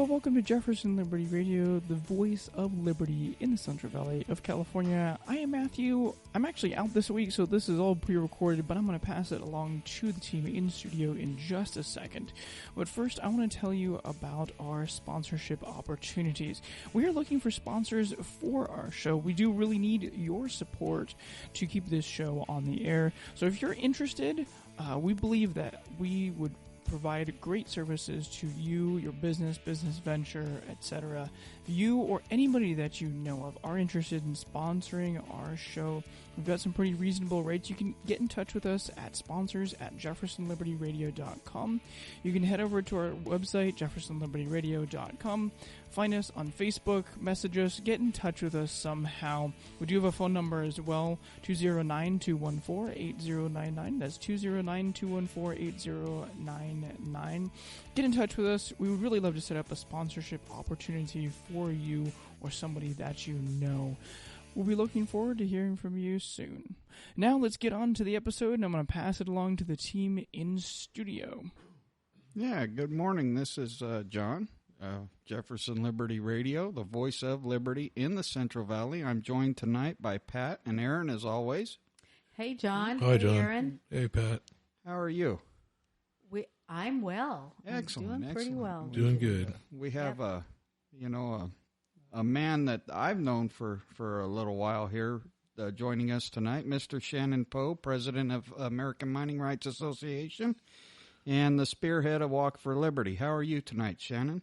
welcome to Jefferson Liberty Radio, the voice of liberty in the Central Valley of California. I am Matthew. I'm actually out this week, so this is all pre-recorded, but I'm going to pass it along to the team in studio in just a second. But first, I want to tell you about our sponsorship opportunities. We are looking for sponsors for our show. We do really need your support to keep this show on the air. So if you're interested, we believe that we would provide great services to you, your business venture, etc. If you or anybody that you know of are interested in sponsoring our show, we've got some pretty reasonable rates. You can get in touch with us at sponsors@jeffersonlibertyradio.com. You can head over to our website, jeffersonlibertyradio.com. Find us on Facebook, message us, get in touch with us somehow. We do have a phone number as well, 209-214-8099. That's 209-214-8099. Get in touch with us. We would really love to set up a sponsorship opportunity for you or somebody that you know. We'll be looking forward to hearing from you soon. Now let's get on to the episode, and I'm going to pass it along to the team in studio. Yeah, good morning. This is John. Jefferson Liberty Radio, the voice of liberty in the Central Valley. I'm joined tonight by Pat and Aaron, as always. Hey, John. Hi, John. Hey, Aaron. Hey, Pat. How are you? I'm well. Excellent. I'm doing pretty well. Doing good. We have a man that I've known for a little while here joining us tonight, Mr. Shannon Poe, president of American Mining Rights Association and the spearhead of Walk for Liberty. How are you tonight, Shannon?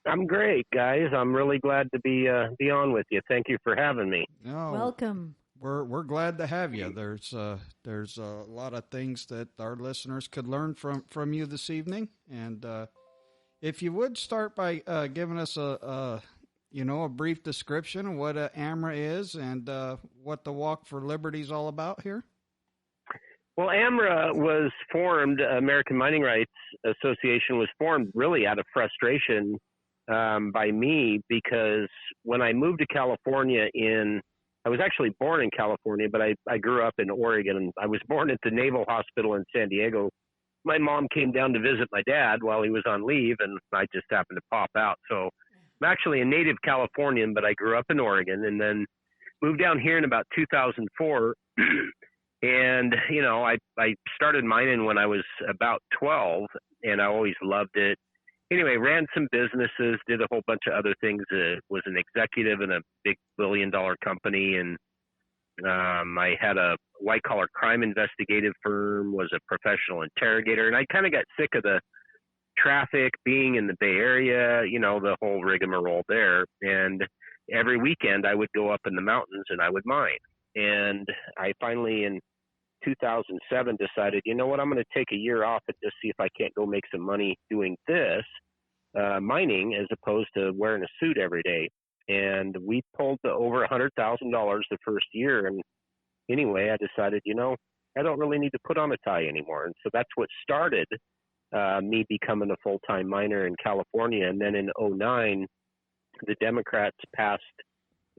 I'm great, guys. I'm really glad to be on with you. Thank you for having me. Oh, welcome. We're glad to have you. There's a lot of things that our listeners could learn from you this evening, and if you would start by giving us a brief description of what Amra is and what the Walk for Liberty is all about here. Well, Amra was formed. American Mining Rights Association was formed really out of frustration by me, because when I moved to California I was actually born in California, but I grew up in Oregon. I was born at the Naval Hospital in San Diego. My mom came down to visit my dad while he was on leave, and I just happened to pop out. So I'm actually a native Californian, but I grew up in Oregon and then moved down here in about 2004. And, I started mining when I was about 12, and I always loved it. Anyway, ran some businesses, did a whole bunch of other things. Was an executive in a big billion-dollar company, and I had a white-collar crime investigative firm, was a professional interrogator, and I kind of got sick of the traffic, being in the Bay Area, the whole rigmarole there. And every weekend I would go up in the mountains and I would mine. And I finally, in 2007, decided, I'm going to take a year off and just see if I can't go make some money doing this, mining, as opposed to wearing a suit every day. And we pulled over $100,000 the first year. And anyway, I decided, I don't really need to put on a tie anymore. And so that's what started me becoming a full-time miner in California. And then in 2009, the Democrats passed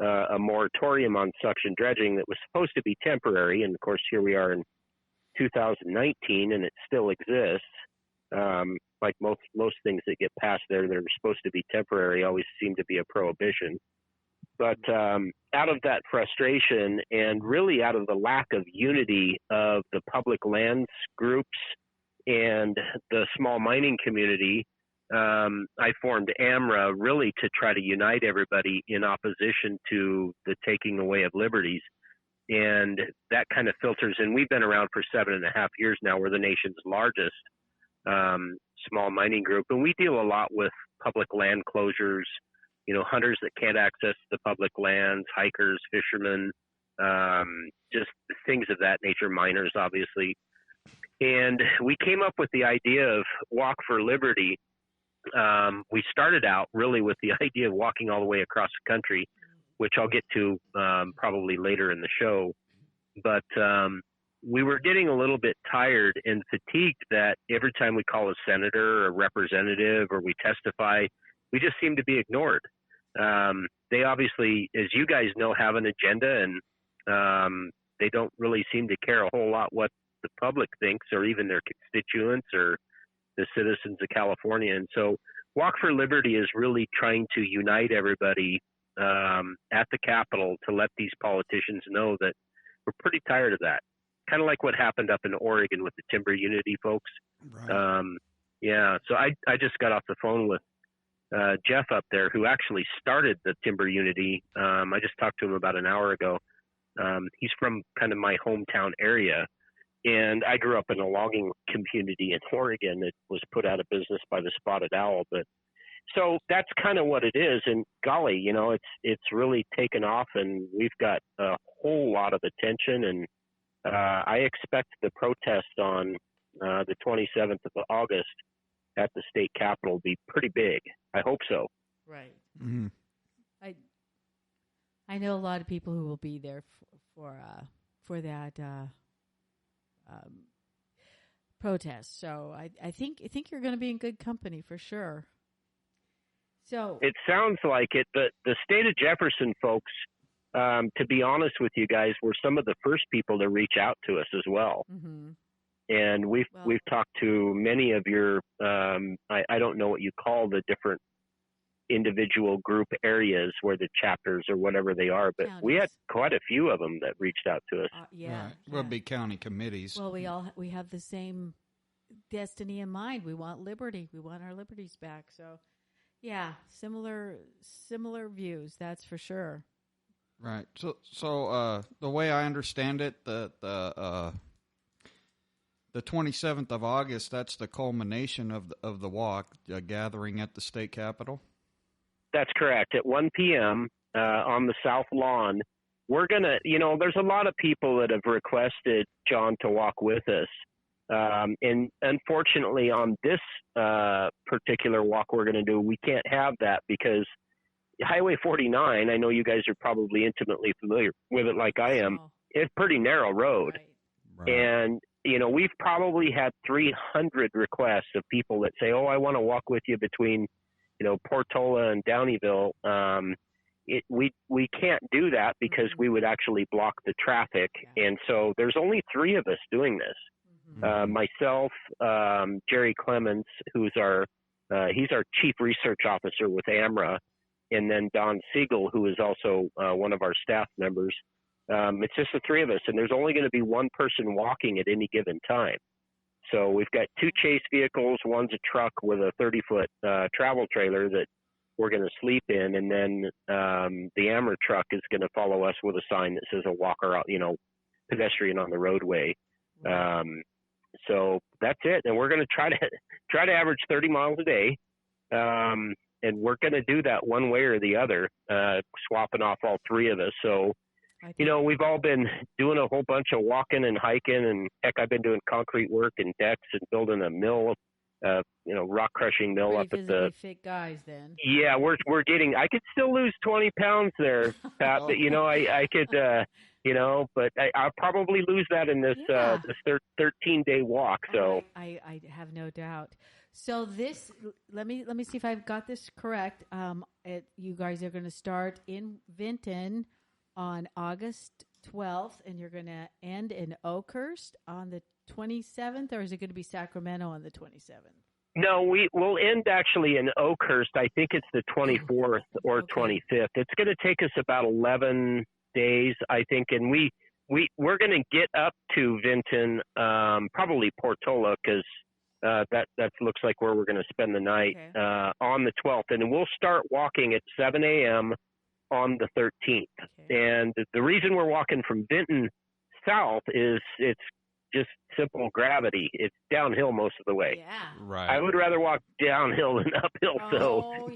a moratorium on suction dredging that was supposed to be temporary. And of course, here we are in 2019, and it still exists. Like most things that get passed there that are supposed to be temporary always seem to be a prohibition. But out of that frustration, and really out of the lack of unity of the public lands groups and the small mining community, I formed Amra really to try to unite everybody in opposition to the taking away of liberties. And that kind of filters in. We've been around for 7.5 years now. We're the nation's largest small mining group. And we deal a lot with public land closures, hunters that can't access the public lands, hikers, fishermen, just things of that nature, miners, obviously. And we came up with the idea of Walk for Liberty. We started out really with the idea of walking all the way across the country, which I'll get to probably later in the show. But we were getting a little bit tired and fatigued that every time we call a senator or a representative or we testify, we just seem to be ignored. They obviously, as you guys know, have an agenda, and they don't really seem to care a whole lot what the public thinks, or even their constituents or the citizens of California. And so Walk for Liberty is really trying to unite everybody at the Capitol to let these politicians know that we're pretty tired of that. Kind of like what happened up in Oregon with the Timber Unity folks. Right. So I just got off the phone with Jeff up there, who actually started the Timber Unity. I just talked to him about an hour ago. He's from kind of my hometown area, and I grew up in a logging community in Oregon that was put out of business by the spotted owl. But so that's kind of what it is. And golly, it's really taken off, and we've got a whole lot of attention. And I expect the protest on the 27th of August at the state capitol will be pretty big. I hope so. Right. Mm-hmm. I know a lot of people who will be there for that protest. So I think you're going to be in good company for sure. So it sounds like it. The state of Jefferson folks, to be honest with you guys, were some of the first people to reach out to us as well. Mm-hmm. And we've talked to many of your I don't know what you call the different individual group areas where the chapters or whatever they are, but we had quite a few of them that reached out to us. Yeah, right. Would be county committees. Well, we have the same destiny in mind. We want liberty. We want our liberties back. So, yeah, similar views. That's for sure. Right. So the way I understand it, the 27th of August, that's the culmination of the walk, gathering at the state capitol. That's correct. At 1 p.m. On the South Lawn, we're going to, there's a lot of people that have requested John to walk with us. And unfortunately, on this particular walk we're going to do, we can't have that because Highway 49, I know you guys are probably intimately familiar with it like I am. It's a pretty narrow road. Right. And, we've probably had 300 requests of people that say, I want to walk with you between Portola and Downeyville. We can't do that because we would actually block the traffic. And so there's only 3 of us doing this. Myself, Jerry Clemens, who's he's our chief research officer with Amra, and then Don Siegel, who is also one of our staff members. It's just the 3 of us, and there's only going to be one person walking at any given time. So we've got 2 chase vehicles. One's a truck with a 30-foot travel trailer that we're going to sleep in, and then the Amra truck is going to follow us with a sign that says a walker, pedestrian on the roadway. So that's it, and we're going to try to average 30 miles a day, and we're going to do that one way or the other, swapping off all 3 of us. So. We've all been doing a whole bunch of walking and hiking, and heck, I've been doing concrete work and decks and building a mill, rock crushing mill up at the fit guys. Then yeah, we're getting. I could still lose 20 pounds there, Pat. But I could, but I'll probably lose that in this 13-day walk. So I have no doubt. So this, let me see if I've got this correct. You guys are going to start in Vinton on August 12th, and you're going to end in Oakhurst on the 27th, or is it going to be Sacramento on the 27th? No, we'll end actually in Oakhurst. I think it's the 24th or 25th. It's going to take us about 11 days, I think, and we're going to get up to Vinton, probably Portola, because that looks like where we're going to spend the night on the 12th, and we'll start walking at 7 a.m. on the 13th. And the reason we're walking from Vinton south is it's just simple gravity. It's downhill most of the way. Yeah. Right. I would rather walk downhill than uphill.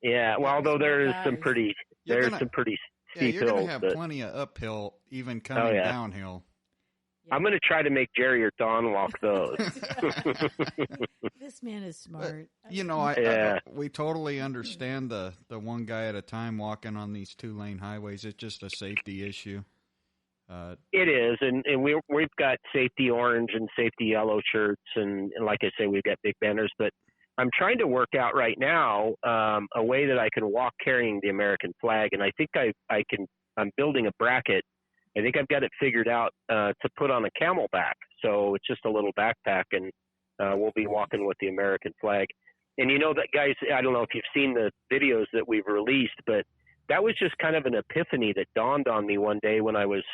Yeah. Well, although there's some pretty steep you're going hills. to have plenty of uphill even coming downhill. Yeah. I'm going to try to make Jerry or Don walk those. This man is smart. We totally understand the one guy at a time walking on these 2-lane highways. It's just a safety issue. It is, and we've got safety orange and safety yellow shirts, and like I say, we've got big banners. But I'm trying to work out right now a way that I can walk carrying the American flag, and I think I can. I'm building a bracket. I think I've got it figured out to put on a camelback. So it's just a little backpack, and we'll be walking with the American flag. And you know that, guys, I don't know if you've seen the videos that we've released, but that was just kind of an epiphany that dawned on me one day when I was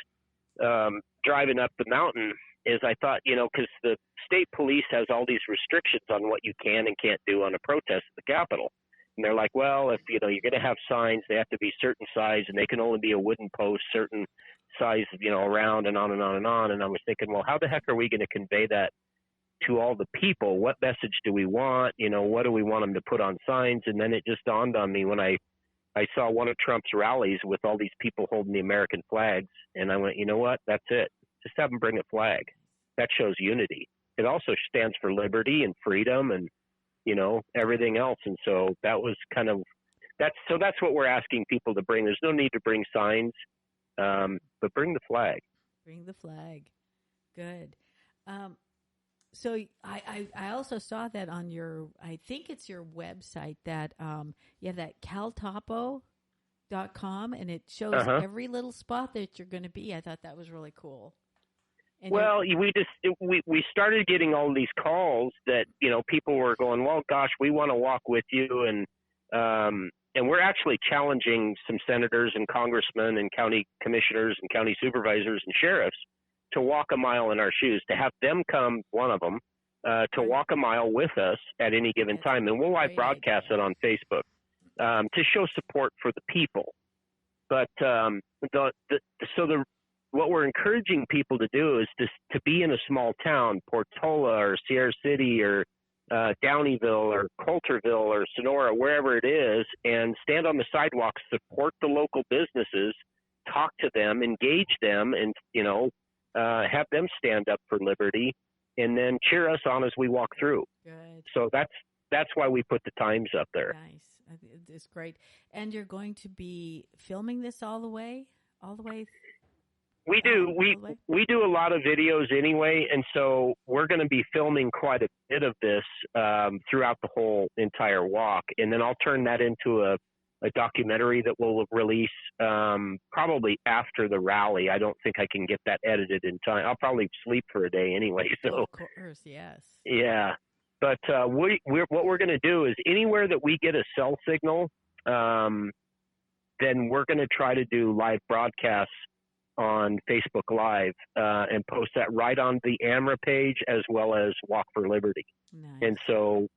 driving up the mountain. Is I thought, you know, because the state police has all these restrictions on what you can and can't do on a protest at the Capitol. And they're like, well, if, you know, you're going to have signs, they have to be certain size, and they can only be a wooden post, certain size, you know, around and on and on and on. And I was thinking, well, how the heck are we going to convey that to all the people? What message do we want? You know, what do we want them to put on signs? And then it just dawned on me when I saw one of Trump's rallies with all these people holding the American flags. And I went, you know what? That's it. Just have them bring a flag. That shows unity. It also stands for liberty and freedom and, you know, everything else. And so that was kind of, that's what we're asking people to bring. There's no need to bring signs, but bring the flag. Bring the flag. Good. So I also saw that on your, I think it's your website that you have that caltopo.com, and it shows every little spot that you're going to be. I thought that was really cool. And well, we started getting all these calls that, you know, people were going, well, gosh, we want to walk with you. And we're actually challenging some senators and congressmen and county commissioners and county supervisors and sheriffs to walk a mile in our shoes, to have them come, one of them, to walk a mile with us at any given time. And we'll live broadcast it on Facebook to show support for the people. But what we're encouraging people to do is to be in a small town, Portola or Sierra City or Downeyville or Coulterville or Sonora, wherever it is, and stand on the sidewalks, support the local businesses, talk to them, engage them, and, you know, have them stand up for liberty, and then cheer us on as we walk through. Good. So that's why we put the times up there. Nice. It's great. And you're going to be filming this all the way? We do. We do a lot of videos anyway, and so we're going to be filming quite a bit of this throughout the whole entire walk, and then I'll turn that into a documentary that we'll release probably after the rally. I don't think I can get that edited in time. I'll probably sleep for a day anyway. So, of course, yes. Yeah, but what we're going to do is anywhere that we get a cell signal, then we're going to try to do live broadcasts on Facebook Live and post that right on the Amra page as well as Walk for Liberty. Nice. And so,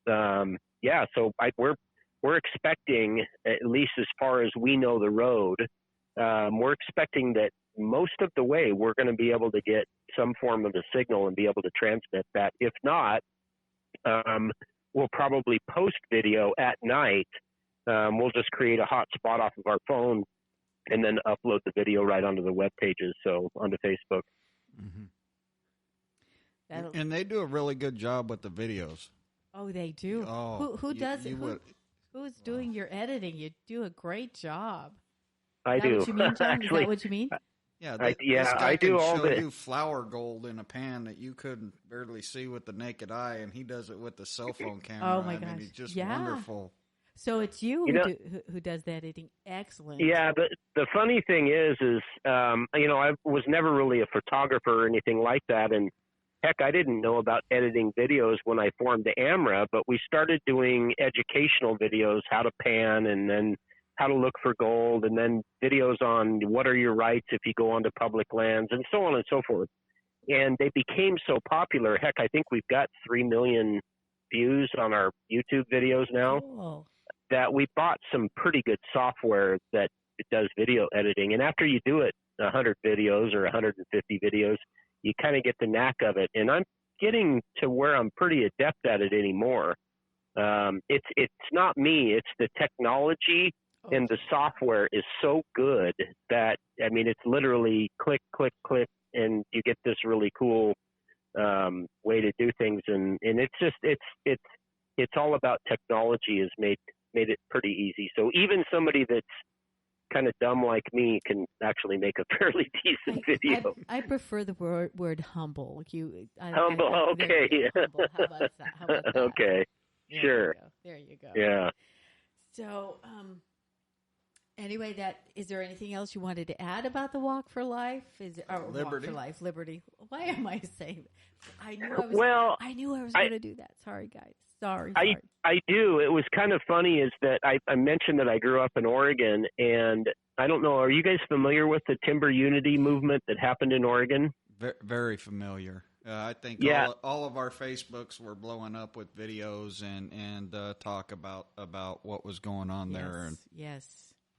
we're expecting, at least as far as we know the road, we're expecting that most of the way we're going to be able to get some form of a signal and be able to transmit that. If not, we'll probably post video at night. We'll just create a hotspot off of our phone and then upload the video right onto the web pages, so onto Facebook. Mm-hmm. And they do a really good job with the videos. Oh, they do. Oh, who does it? Who's doing your editing? You do a great job. I do. What you mean, John? Is that what you mean? Yeah, this guy I do can all show the you flour gold in a pan that you couldn't barely see with the naked eye, and he does it with the cell phone camera. Oh my gosh, he's just wonderful. So it's you who does the editing. Excellent. Yeah, the funny thing is I was never really a photographer or anything like that, and heck, I didn't know about editing videos when I formed the Amra, but we started doing educational videos, how to pan, and then how to look for gold, and then videos on what are your rights if you go onto public lands, and so on and so forth. And they became so popular. Heck, I think we've got 3 million views on our YouTube videos now. Cool. That we bought some pretty good software that does video editing. And after you do it 100 videos or 150 videos, you kind of get the knack of it. And I'm getting to where I'm pretty adept at it anymore. It's not me. It's the technology and the software is so good that, I mean, it's literally click, click, click, and you get this really cool way to do things. And it's just, it's all about technology has made it pretty easy. So even somebody that's kind of dumb like me can actually make a fairly decent video. I prefer the word humble. Humble, okay. Humble. How about that? Okay, sure. There you go. Yeah. So, anyway, is there anything else you wanted to add about the Walk for Life? Liberty. Walk for Life, Liberty. Why am I saying? I knew I was going to do that. Sorry, guys. Sorry. I do. It was kind of funny is that I mentioned that I grew up in Oregon, and I don't know, are you guys familiar with the Timber Unity movement that happened in Oregon? Very familiar. I think all of our Facebooks were blowing up with videos and talk about what was going on there,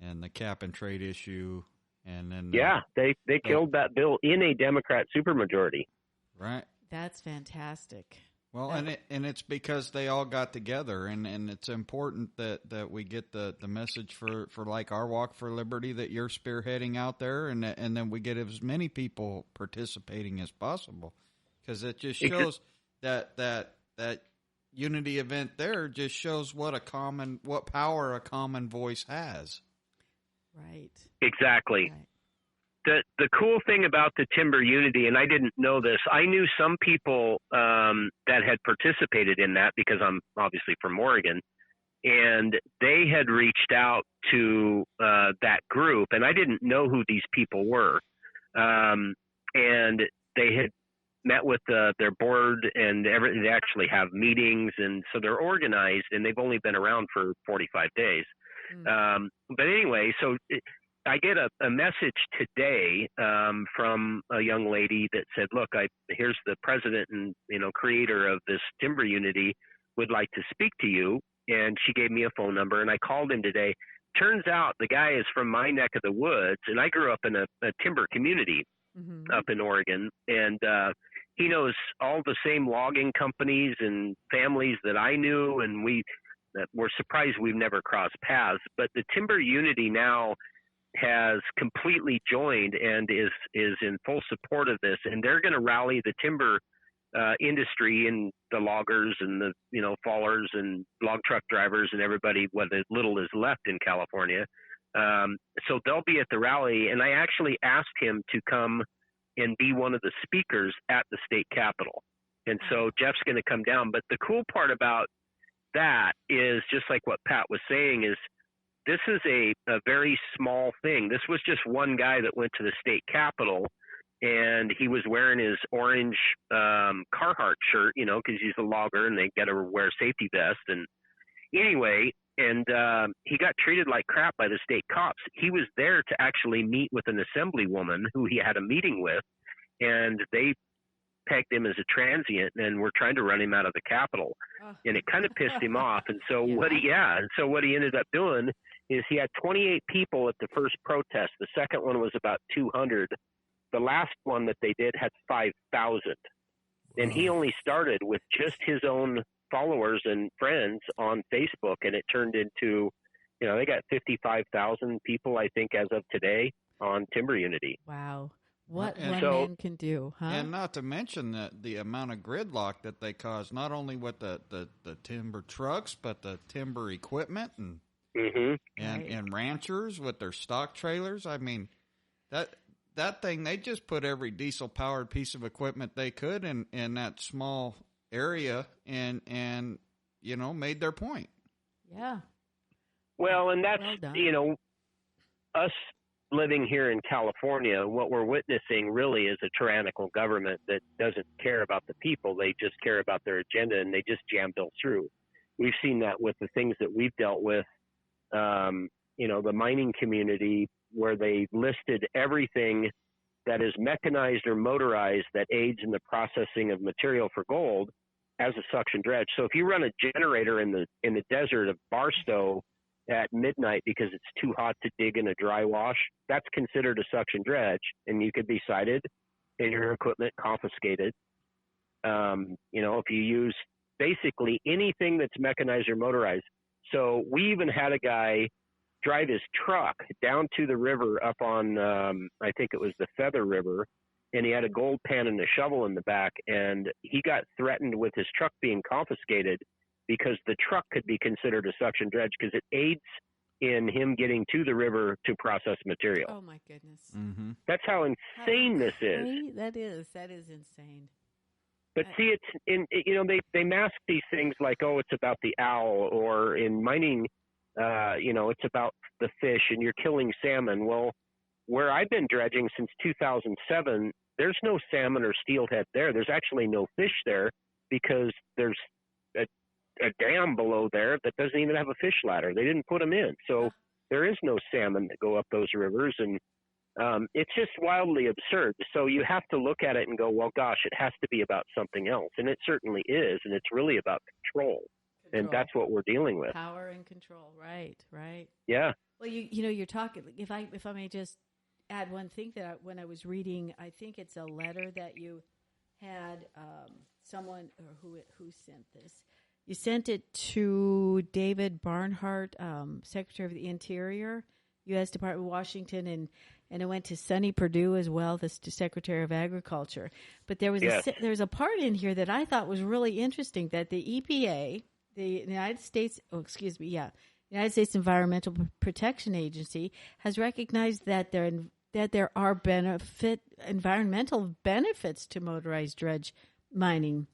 and the cap and trade issue, and then they killed that bill in a Democrat supermajority. Right. That's fantastic. Well, and it's because they all got together, and it's important that we get the message for like our Walk for Liberty that you're spearheading out there, and then we get as many people participating as possible, because it just shows that unity event there just shows what power a common voice has. Right. Exactly. Right. The cool thing about the Timber Unity, and I didn't know this, I knew some people that had participated in that because I'm obviously from Oregon, and they had reached out to that group, and I didn't know who these people were. And they had met with their board and everything. They actually have meetings, and so they're organized, and they've only been around for 45 days. But anyway, so I get a message today from a young lady that said, look, here's the president and creator of this Timber Unity, would like to speak to you. And she gave me a phone number, and I called him today. Turns out the guy is from my neck of the woods, and I grew up in a timber community up in Oregon, and he knows all the same logging companies and families that I knew, and we're surprised we've never crossed paths. But the Timber Unity now has completely joined and is in full support of this, and they're going to rally the timber industry and the loggers and the fallers and log truck drivers and everybody, what little is left in California. So they'll be at the rally, and I actually asked him to come and be one of the speakers at the state capitol. And so Jeff's going to come down. But the cool part about that is, just like what Pat was saying, is this is a very small thing. This was just one guy that went to the state capitol, and he was wearing his orange Carhartt shirt, because he's a logger and they got to wear safety vests. And anyway, he got treated like crap by the state cops. He was there to actually meet with an assemblywoman who he had a meeting with, and they pegged him as a transient and were trying to run him out of the Capitol. And it kind of pissed him off. And so what he ended up doing is he had 28 people at the first protest. The second one was about 200. The last one that they did had 5,000. And he only started with just his own followers and friends on Facebook, and it turned into, they got 55,000 people, I think, as of today on Timber Unity. Wow. What one man can do, huh? And not to mention the amount of gridlock that they cause, not only with the timber trucks, but the timber equipment and ranchers with their stock trailers. I mean, that thing, they just put every diesel-powered piece of equipment they could in that small area and made their point. Yeah. Well, and that's, us living here in California, what we're witnessing really is a tyrannical government that doesn't care about the people. They just care about their agenda, and they just jam bills through. We've seen that with the things that we've dealt with, the mining community, where they listed everything that is mechanized or motorized that aids in the processing of material for gold as a suction dredge. So if you run a generator in the desert of Barstow at midnight because it's too hot to dig in a dry wash, that's considered a suction dredge, and you could be cited and your equipment confiscated. If you use basically anything that's mechanized or motorized. So we even had a guy drive his truck down to the river up on, I think it was the Feather River, and he had a gold pan and a shovel in the back, and he got threatened with his truck being confiscated because the truck could be considered a suction dredge because it aids in him getting to the river to process material. Oh, my goodness. Mm-hmm. That's how insane this is. That is insane. But see, they mask these things like, oh, it's about the owl, or in mining, it's about the fish and you're killing salmon. Well, where I've been dredging since 2007, there's no salmon or steelhead there. There's actually no fish there because there's a dam below there that doesn't even have a fish ladder. They didn't put them in. So there is no salmon that go up those rivers. And it's just wildly absurd. So you have to look at it and go, well, gosh, it has to be about something else. And it certainly is. And it's really about control. And that's what we're dealing with. Power and control. Right. Yeah. Well, you're talking, if I may just add one thing that when I was reading, I think it's a letter that you had someone or who sent this. You sent it to David Barnhart, Secretary of the Interior, U.S. Department of Washington, and it went to Sonny Perdue as well, the Secretary of Agriculture. But there was a part in here that I thought was really interesting, that the EPA, the United States Environmental Protection Agency, has recognized that there are environmental benefits to motorized dredge mining,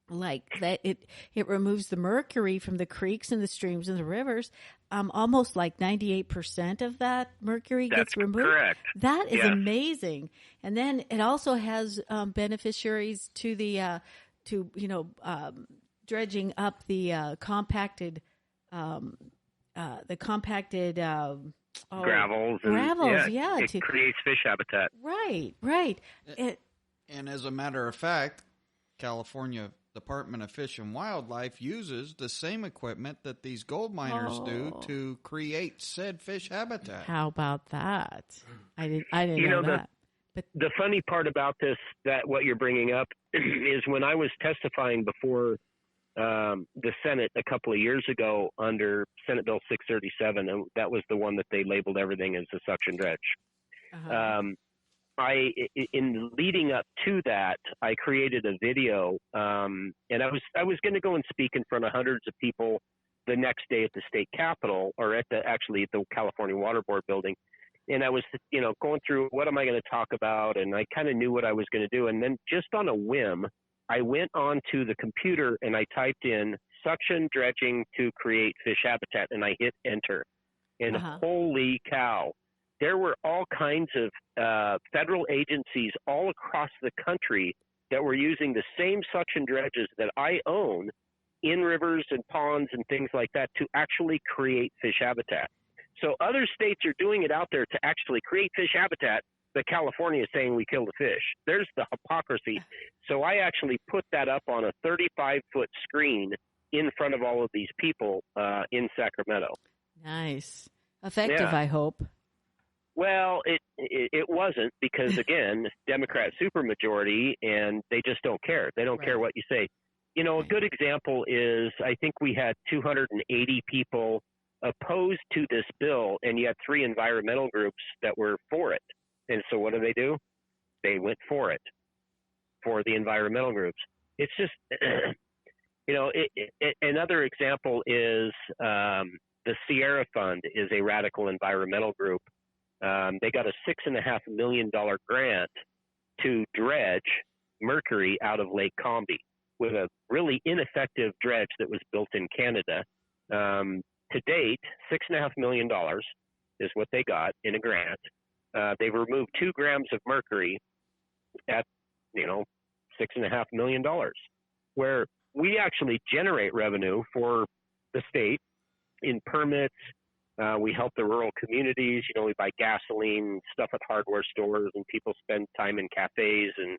like that it removes the mercury from the creeks and the streams and the rivers. Almost like 98% of that mercury gets removed. Correct. That is amazing. And then it also has beneficiaries to the dredging up the compacted gravels. It creates fish habitat. Right. And as a matter of fact, California Department of Fish and Wildlife uses the same equipment that these gold miners do to create said fish habitat. How about that? I didn't know that. But the funny part about this, that what you're bringing up, is when I was testifying before the Senate a couple of years ago under Senate Bill 637, and that was the one that they labeled everything as a suction dredge. In leading up to that, I created a video, and I was going to go and speak in front of hundreds of people the next day at the state capitol, or at the California Water Board building. And I was, going through what am I going to talk about, and I kind of knew what I was going to do. And then just on a whim, I went onto the computer and I typed in suction dredging to create fish habitat, and I hit enter. And holy cow, there were all kinds of federal agencies all across the country that were using the same suction dredges that I own in rivers and ponds and things like that to actually create fish habitat. So other states are doing it out there to actually create fish habitat, but California is saying we kill the fish. There's the hypocrisy. So I actually put that up on a 35-foot screen in front of all of these people in Sacramento. Nice. Effective, I hope. Well, it wasn't, because, again, Democrat supermajority, and they just don't care. They don't care what you say. A good example is, I think we had 280 people opposed to this bill, and you had 3 environmental groups that were for it. And so what do? They went for it, for the environmental groups. It's just, another example is the Sierra Fund is a radical environmental group. They got a $6.5 million grant to dredge mercury out of Lake Combi with a really ineffective dredge that was built in Canada. To date, $6.5 million is what they got in a grant. They've removed 2 grams of mercury at, $6.5 million, where we actually generate revenue for the state in permits. We help the rural communities. We buy gasoline, stuff at hardware stores, and people spend time in cafes and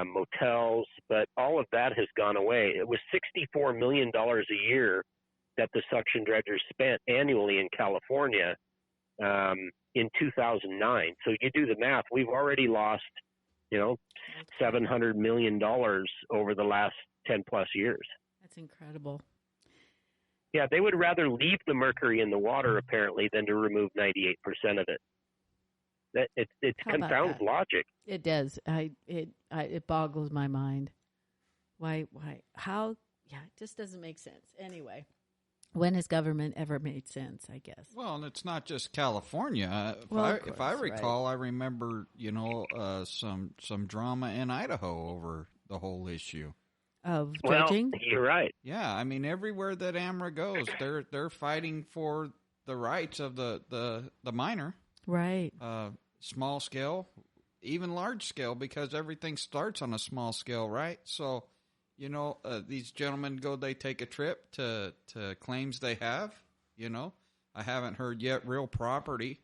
motels. But all of that has gone away. It was $64 million a year that the suction dredgers spent annually in California in 2009. So you do the math. We've already lost, $700 million over the last 10 plus years. That's incredible. Yeah, they would rather leave the mercury in the water, apparently, than to remove 98% of it. It confounds logic. It does. It boggles my mind. Why? How? Yeah, it just doesn't make sense. Anyway, when has government ever made sense, I guess? Well, and it's not just California. If I recall, I remember, some drama in Idaho over the whole issue. Of dredging? Well, you're right. Yeah, I mean, everywhere that Amra goes, they're fighting for the rights of the miner. Right. Small scale, even large scale, because everything starts on a small scale, right? So these gentlemen they take a trip to claims they have. I haven't heard yet real property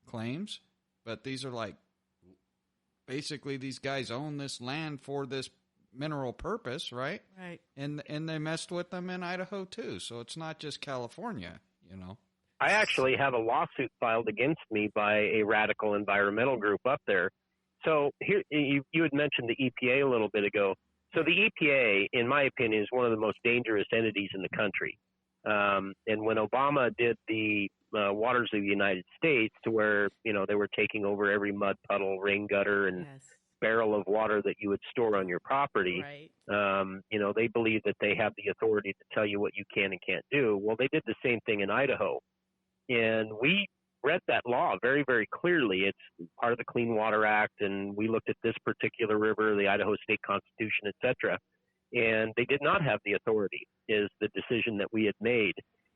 claims, but these are like, basically these guys own this land for this mineral purpose, right? Right. And they messed with them in Idaho too. So it's not just California, I actually have a lawsuit filed against me by a radical environmental group up there. So here, you had mentioned the EPA a little bit ago. So the EPA, in my opinion, is one of the most dangerous entities in the country. And when Obama did the waters of the United States, to where they were taking over every mud puddle, rain gutter, and barrel of water that you would store on your property, right. They believe that they have the authority to tell you what you can and can't do. Well, they did the same thing in Idaho, and we read that law very, very clearly. It's part of the Clean Water Act, and we looked at this particular river, the Idaho State Constitution, etc. And they did not have the authority, is the decision that we had made.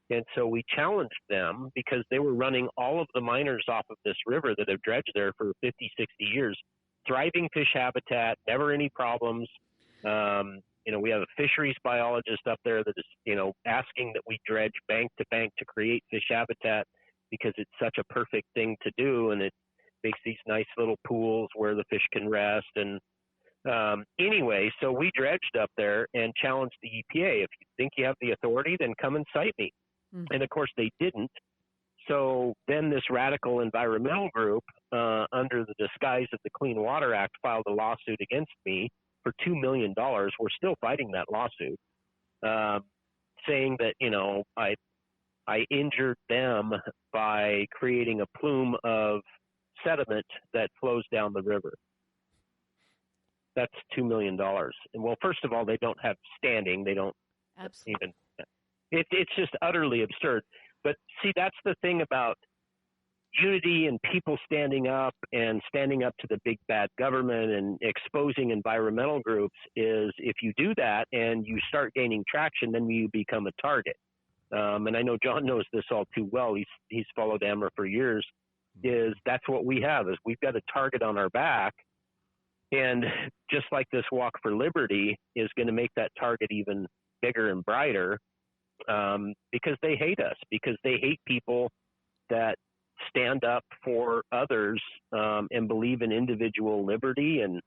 And so we challenged them because they were running all of the miners off of this river that have dredged there for 50, 60 years. Thriving fish habitat, never any problems. We have a fisheries biologist up there that is, asking that we dredge bank to bank to create fish habitat because it's such a perfect thing to do, and it makes these nice little pools where the fish can rest. And anyway, so we dredged up there and challenged the EPA. If you think you have the authority, then come and cite me. Mm-hmm. And of course they didn't. So then this radical environmental group, under the disguise of the Clean Water Act, filed a lawsuit against me for $2 million. We're still fighting that lawsuit, saying that, I injured them by creating a plume of sediment that flows down the river. That's $2 million. And well, first of all, they don't have standing. They don't Absolutely. even, it's just utterly absurd. But see, that's the thing about unity and people standing up to the big bad government and exposing environmental groups is, if you do that and you start gaining traction, then you become a target. And I know John knows this all too well. He's followed Amra for years. Is that's what we have, is we've got a target on our back. And just like this Walk for Liberty is going to make that target even bigger and brighter, because they hate us, because they hate people that stand up for others and believe in individual liberty and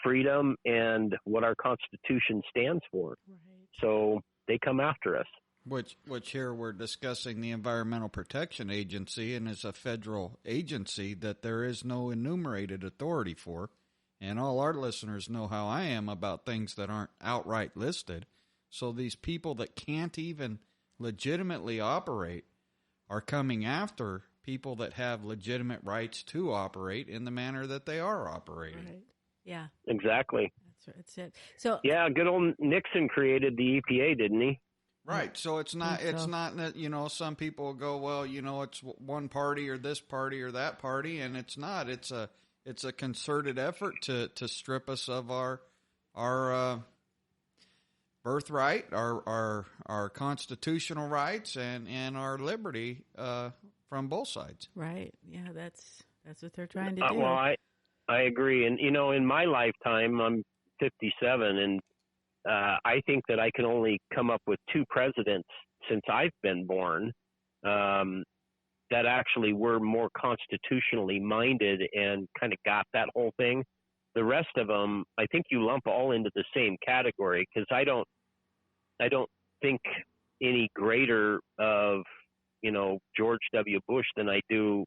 freedom and what our Constitution stands for. Right. So they come after us. Which here we're discussing the Environmental Protection Agency, and it's a federal agency that there is no enumerated authority for. And all our listeners know how I am about things that aren't outright listed. So these people that can't even legitimately operate are coming after people that have legitimate rights to operate in the manner that they are operating. Right. Yeah. Exactly. That's it. So yeah, good old Nixon created the EPA, didn't he? Right. So it's not that, some people go, well, it's one party or this party or that party, and it's not. It's a concerted effort to strip us of our birthright, our constitutional rights and our liberty from both sides. Right. Yeah, that's what they're trying to do. Well, I agree. And, in my lifetime, I'm 57, and I think that I can only come up with two presidents since I've been born that actually were more constitutionally minded and kind of got that whole thing. The rest of them, I think you lump all into the same category, because I don't think any greater of, George W. Bush than I do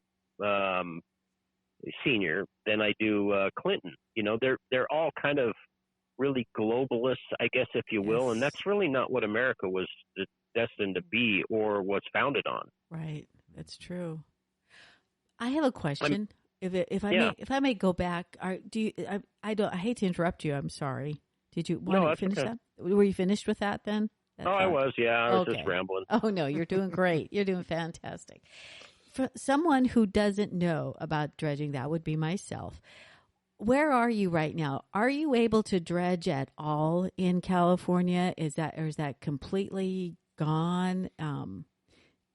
Senior, than I do Clinton. They're all kind of really globalists, I guess, if you will, and that's really not what America was destined to be or was founded on. Right, that's true. I have a question. If I may go back, I hate to interrupt you. I'm sorry. Did you want to finish that? Were you finished with that then? I was. Yeah, I was just rambling. Oh no, you're doing great. You're doing fantastic. For someone who doesn't know about dredging, that would be myself. Where are you right now? Are you able to dredge at all in California? Is that completely gone?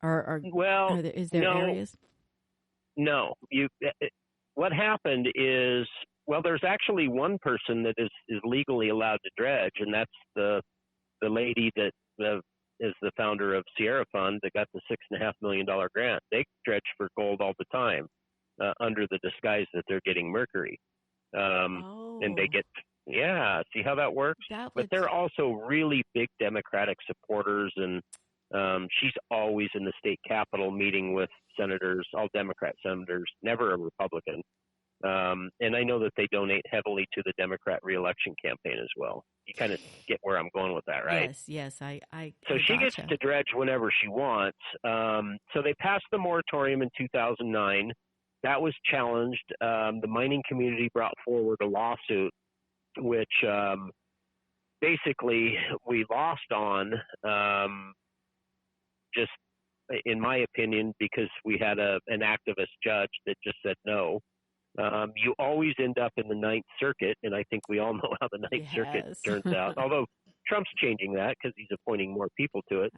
Is there areas? No. What happened is Well, there's actually one person that is legally allowed to dredge, and that's the lady that is the founder of Sierra Fund that got the $6.5 million grant. They dredge for gold all the time under the disguise that they're getting mercury. And they get, see how that works? But they're also really big Democratic supporters, and she's always in the state capitol meeting with senators, all Democrat senators, never a Republican. And I know that they donate heavily to the Democrat reelection campaign as well. You kind of get where I'm going with that, right? Yes. So she gets to dredge whenever she wants. So they passed the moratorium in 2009. That was challenged. The mining community brought forward a lawsuit, which basically we lost on, just in my opinion, because we had an activist judge that just said no. You always end up in the Ninth Circuit, and I think we all know how the Ninth Circuit turns out, although Trump's changing that because he's appointing more people to it.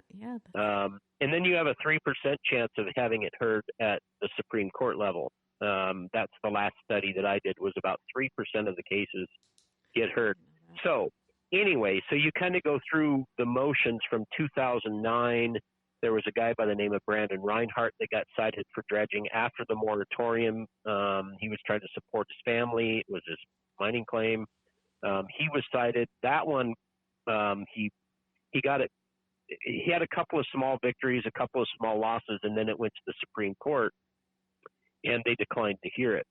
And then you have a 3% chance of having it heard at the Supreme Court level. That's the last study that I did, was about 3% of the cases get heard. So anyway, so you kind of go through the motions from 2009. There was a guy by the name of Brandon Reinhardt that got cited for dredging after the moratorium. He was trying to support his family. It was his mining claim. He was cited. That one, he got it. He had a couple of small victories, a couple of small losses, and then it went to the Supreme Court, and they declined to hear it.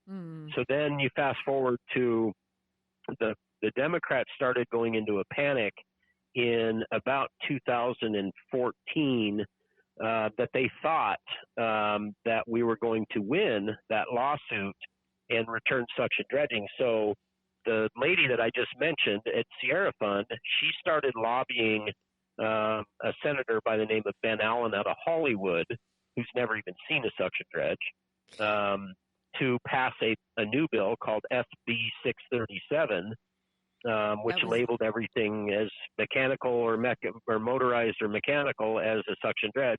So then you fast forward to the Democrats started going into a panic in about 2014, that they thought that we were going to win that lawsuit and return suction dredging. So the lady that I just mentioned at Sierra Fund, she started lobbying a senator by the name of Ben Allen out of Hollywood, who's never even seen a suction dredge, to pass a new bill called SB 637, which labeled everything as mechanical or motorized or mechanical as a suction dredge.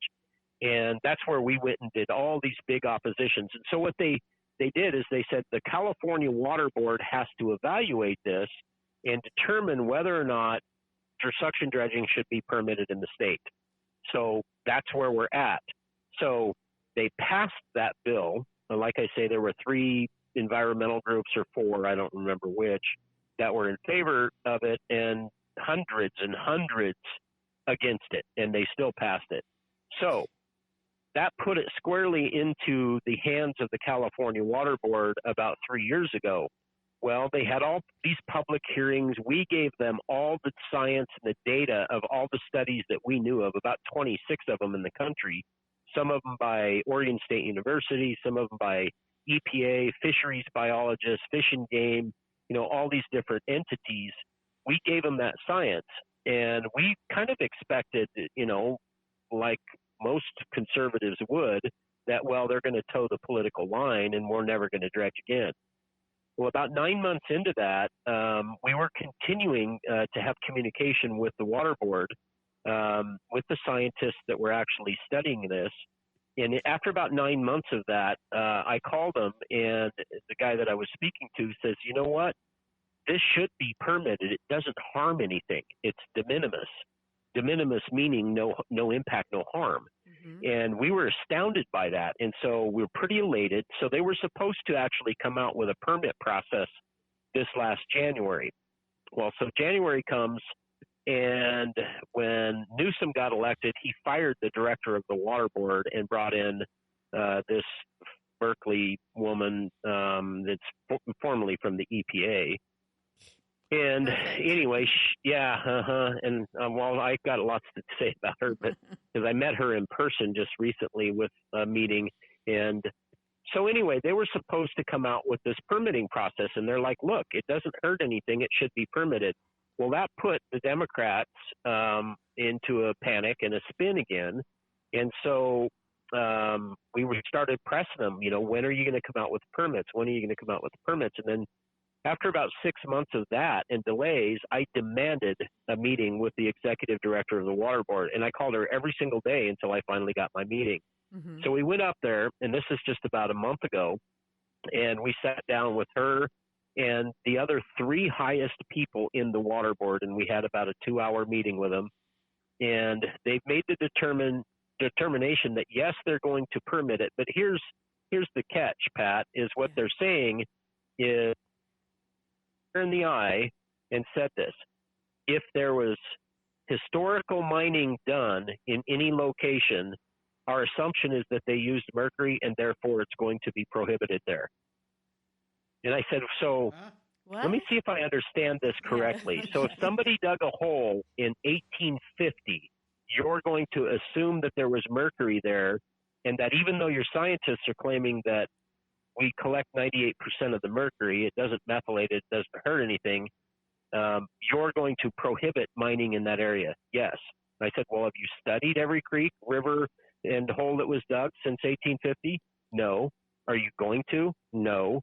And that's where we went and did all these big oppositions. And so what they did is they said the California Water Board has to evaluate this and determine whether or not suction dredging should be permitted in the state. So that's where we're at. So they passed that bill. Like I say, there were 3 environmental groups, or 4, I don't remember which, that were in favor of it, and hundreds and hundreds against it, and they still passed it. So that put it squarely into the hands of the California Water Board about 3 years ago. Well, they had all these public hearings. We gave them all the science and the data of all the studies that we knew of, about 26 of them in the country, some of them by Oregon State University, some of them by EPA, fisheries biologists, Fish and Game, all these different entities. We gave them that science, and we kind of expected, like most conservatives would, that, well, they're going to toe the political line and we're never going to dredge again. Well, about 9 months into that, we were continuing to have communication with the water board, with the scientists that were actually studying this. And after about 9 months of that, I called them, and the guy that I was speaking to says, you know what? This should be permitted. It doesn't harm anything. It's de minimis. De minimis meaning no impact, no harm. And we were astounded by that. And so we were pretty elated. So they were supposed to actually come out with a permit process this last January. Well, so January comes, and when Newsom got elected, he fired the director of the water board and brought in this Berkeley woman that's formerly from the EPA. And anyway, and well, I got lots to say about her, but because I met her in person just recently with a meeting. And so anyway, they were supposed to come out with this permitting process, and they're like, look, it doesn't hurt anything. It should be permitted. Well, that put the Democrats into a panic and a spin again. And so we started pressing them, when are you going to come out with permits? When are you going to come out with the permits? And then after about 6 months of that and delays, I demanded a meeting with the executive director of the water board. And I called her every single day until I finally got my meeting. So we went up there, and this is just about a month ago, and we sat down with her and the other 3 highest people in the water board, and we had about a 2-hour meeting with them, and they've made the determination that yes, they're going to permit it. But here's the catch, Pat, is what they're saying is in the eye and said this: if there was historical mining done in any location, our assumption is that they used mercury, and therefore it's going to be prohibited there. And I said, so What? let me see if I understand this correctly. So if somebody dug a hole in 1850, you're going to assume that there was mercury there, and that even though your scientists are claiming that we collect 98% of the mercury, it doesn't methylate, it doesn't hurt anything, you're going to prohibit mining in that area. Yes. I said, well, have you studied every creek, river, and hole that was dug since 1850? No. Are you going to? No.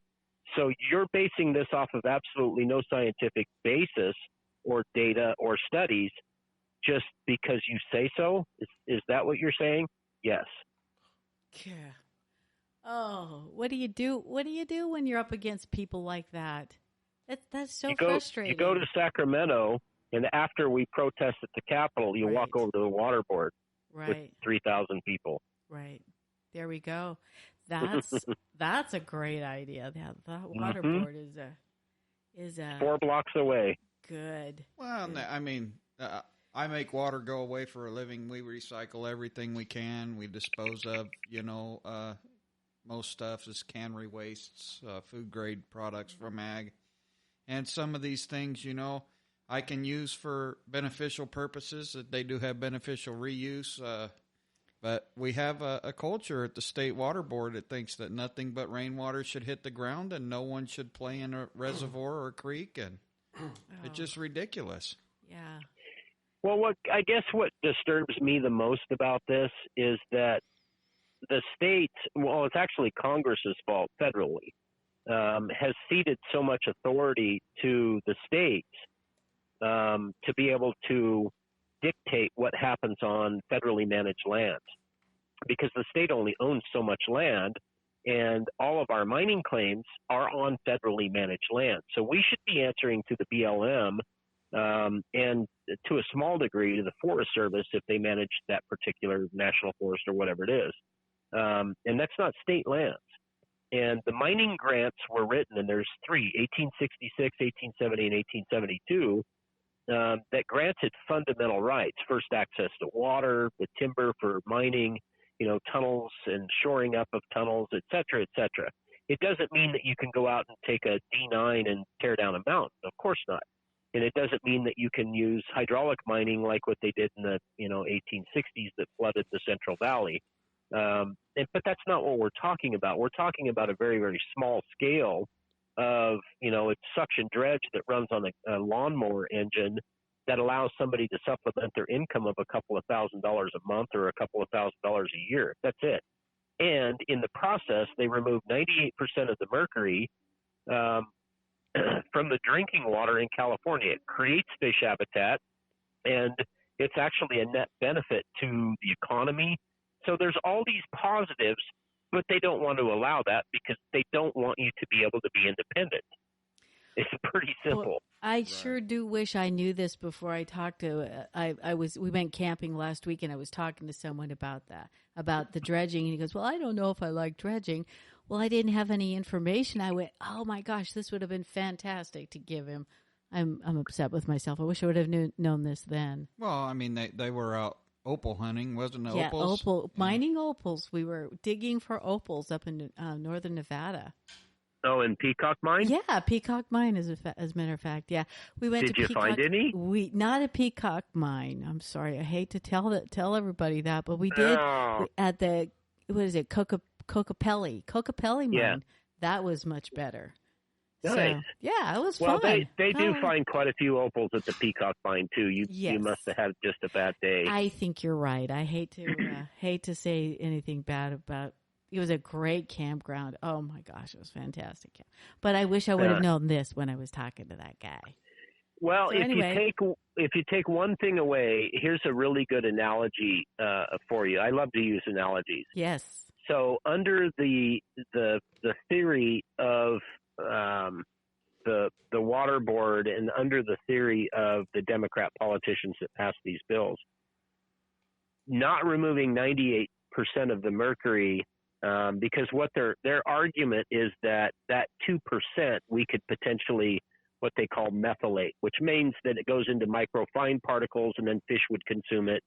So you're basing this off of absolutely no scientific basis or data or studies just because you say so? Is that what you're saying? Yes. Yeah. Oh, what do you do? What do you do when you're up against people like that? That's so frustrating. You go to Sacramento, and after we protest at the Capitol, you walk over to the water board with 3,000 people. Right. There we go. That's a great idea. That water board is 4 blocks away. Good. Well, I mean, I make water go away for a living. We recycle everything we can. We dispose of, most stuff is cannery wastes, food grade products from ag. And some of these things, I can use for beneficial purposes. They do have beneficial reuse. But we have a culture at the State Water Board that thinks that nothing but rainwater should hit the ground and no one should play in a reservoir or a creek. And it's just ridiculous. Yeah. Well, I guess what disturbs me the most about this is that the state, well, it's actually Congress's fault federally, has ceded so much authority to the states to be able to dictate what happens on federally managed land, because the state only owns so much land, and all of our mining claims are on federally managed land. So we should be answering to the BLM and to a small degree to the Forest Service if they manage that particular national forest or whatever it is. And that's not state lands. And the mining grants were written, and there's 3, 1866, 1870, and 1872, that granted fundamental rights: first access to water, the timber for mining, tunnels and shoring up of tunnels, et cetera, et cetera. It doesn't mean that you can go out and take a D9 and tear down a mountain. Of course not. And it doesn't mean that you can use hydraulic mining like what they did in the 1860s that flooded the Central Valley. But that's not what we're talking about. We're talking about a very, very small scale of, it's suction dredge that runs on a lawnmower engine that allows somebody to supplement their income of a couple of $1,000s a month or a couple of $1,000s a year. That's it. And in the process, they remove 98% of the mercury from the drinking water in California. It creates fish habitat, and it's actually a net benefit to the economy. So there's all these positives, but they don't want to allow that because they don't want you to be able to be independent. It's pretty simple. Well, I sure do wish I knew this before I talked to. We went camping last week, and I was talking to someone about that, about the dredging, and he goes, "Well, I don't know if I like dredging." Well, I didn't have any information. I went, "Oh my gosh, this would have been fantastic to give him." I'm upset with myself. I wish I would have known this then. Well, I mean, they were out opal hunting, wasn't it? Yeah, opals? Mining opals. We were digging for opals up in northern Nevada. Oh, in Peacock Mine? Yeah, Peacock Mine, as a matter of fact. Yeah, we went to Peacock. Did you find any? Not a Peacock Mine. I'm sorry. I hate to tell everybody that, but we did at the, what is it, Cocopelli Mine. Yeah. That was much better. Nice. So, yeah, it was fun. Well, they do find quite a few opals at the Peacock Mine, too. You must have had just a bad day. I think you're right. I hate to say anything bad about. It was a great campground. Oh my gosh, it was fantastic. But I wish I would have known this when I was talking to that guy. Well, so if you take one thing away, here's a really good analogy for you. I love to use analogies. Yes. So under the theory of the water board and under the theory of the Democrat politicians that passed these bills, not removing 98% of the mercury, because what their argument is that 2% we could potentially what they call methylate, which means that it goes into microfine particles and then fish would consume it.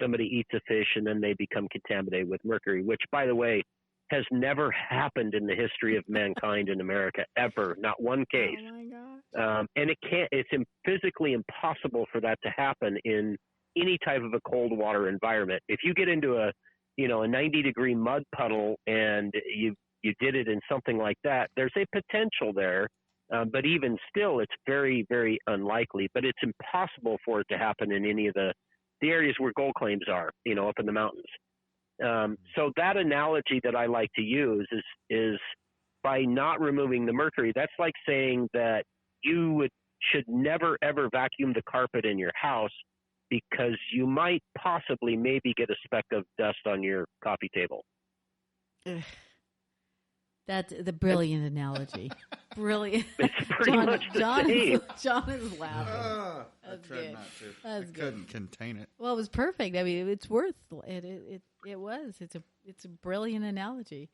Somebody eats a fish and then they become contaminated with mercury, which, by the way, has never happened in the history of mankind in America, ever. Not one case. Oh my gosh. And it's physically impossible for that to happen in any type of a cold water environment. If you get into a 90-degree mud puddle and you did it in something like that, there's a potential there. But even still, it's very, very unlikely. But it's impossible for it to happen in any of the areas where gold claims are, up in the mountains. So that analogy that I like to use is by not removing the mercury, that's like saying that you should never, ever vacuum the carpet in your house because you might possibly maybe get a speck of dust on your coffee table. That's the brilliant analogy. Brilliant. It's pretty much the same. John is laughing. I tried not to. I couldn't contain it. Well, it was perfect. I mean, it's worth it. It was. It's a brilliant analogy.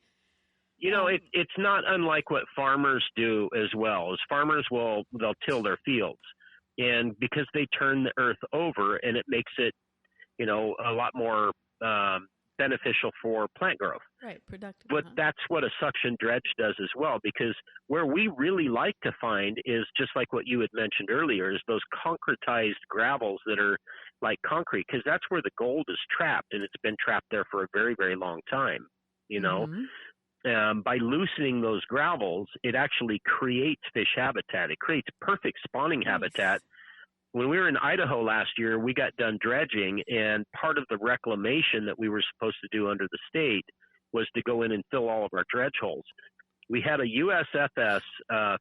It's not unlike what farmers do as well. As farmers they'll till their fields, and because they turn the earth over, and it makes it, a lot more beneficial for plant growth. Right, productive. But that's what a suction dredge does as well, because where we really like to find is just like what you had mentioned earlier, is those concretized gravels that are like concrete, because that's where the gold is trapped, and it's been trapped there for a very, very long time, By loosening those gravels, it actually creates fish habitat. It creates perfect spawning habitat. When we were in Idaho last year, we got done dredging, and part of the reclamation that we were supposed to do under the state was to go in and fill all of our dredge holes. We had a USFS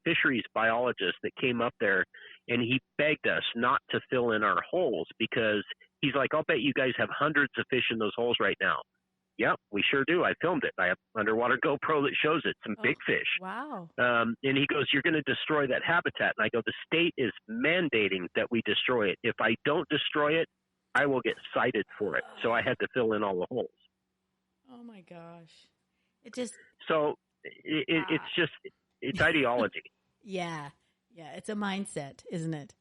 fisheries biologist that came up there, and he begged us not to fill in our holes because he's like, I'll bet you guys have hundreds of fish in those holes right now. Yep, we sure do. I filmed it. I have underwater GoPro that shows it. Some big fish. Wow. And he goes, you're going to destroy that habitat. And I go, the state is mandating that we destroy it. If I don't destroy it, I will get cited for it. So I had to fill in all the holes. Oh, my gosh. It just... So it's ideology. Yeah. It's a mindset, isn't it?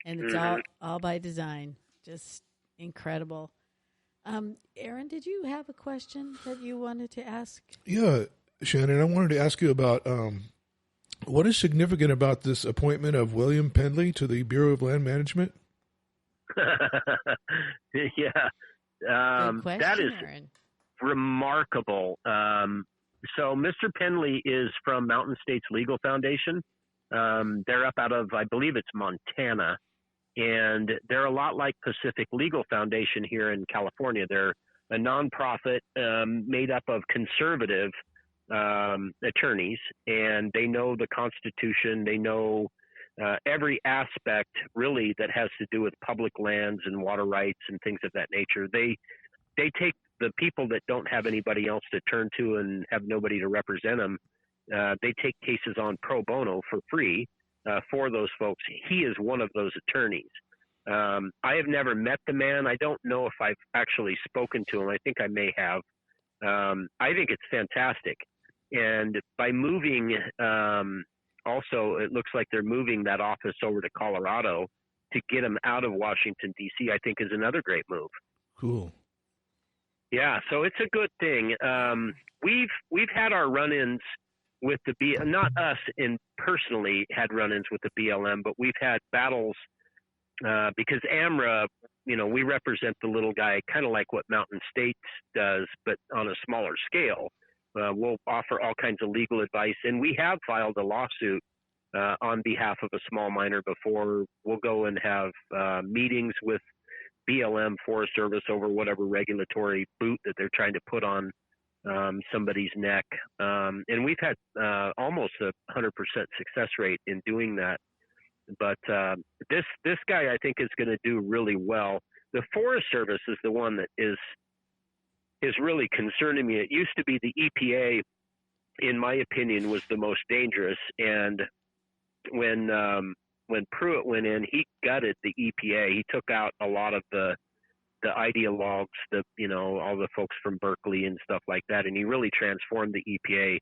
And it's all by design. Just incredible. Aaron, did you have a question that you wanted to ask? Yeah, Shannon, I wanted to ask you about what is significant about this appointment of William Pendley to the Bureau of Land Management? Yeah, Good question, that is Aaron. remarkable. So Mr. Pendley is from Mountain States Legal Foundation. They're up out of, I believe it's Montana. And they're a lot like Pacific Legal Foundation here in California. They're a nonprofit made up of conservative attorneys, and they know the Constitution. They know every aspect, really, that has to do with public lands and water rights and things of that nature. They take the people that don't have anybody else to turn to and have nobody to represent them. They take cases on pro bono for free. For those folks. He is one of those attorneys. I have never met the man. I don't know if I've actually spoken to him. I think I may have. I think it's fantastic. And by moving, also, it looks like they're moving that office over to Colorado to get him out of Washington, D.C., I think is another great move. Cool. Yeah, so it's a good thing. We've had our run-ins with the not us in personally had run-ins with the BLM, but we've had battles because Amra, we represent the little guy, kind of like what Mountain States does, but on a smaller scale. We'll offer all kinds of legal advice, and we have filed a lawsuit on behalf of a small miner before. We'll go and have meetings with BLM, Forest Service, over whatever regulatory boot that they're trying to put on somebody's neck. And we've had almost 100% success rate in doing that. But this guy, I think, is going to do really well. The Forest Service is the one that is really concerning me. It used to be the EPA, in my opinion, was the most dangerous. And when Pruitt went in, he gutted the EPA. He took out a lot of the ideologues, all the folks from Berkeley and stuff like that, and he really transformed the EPA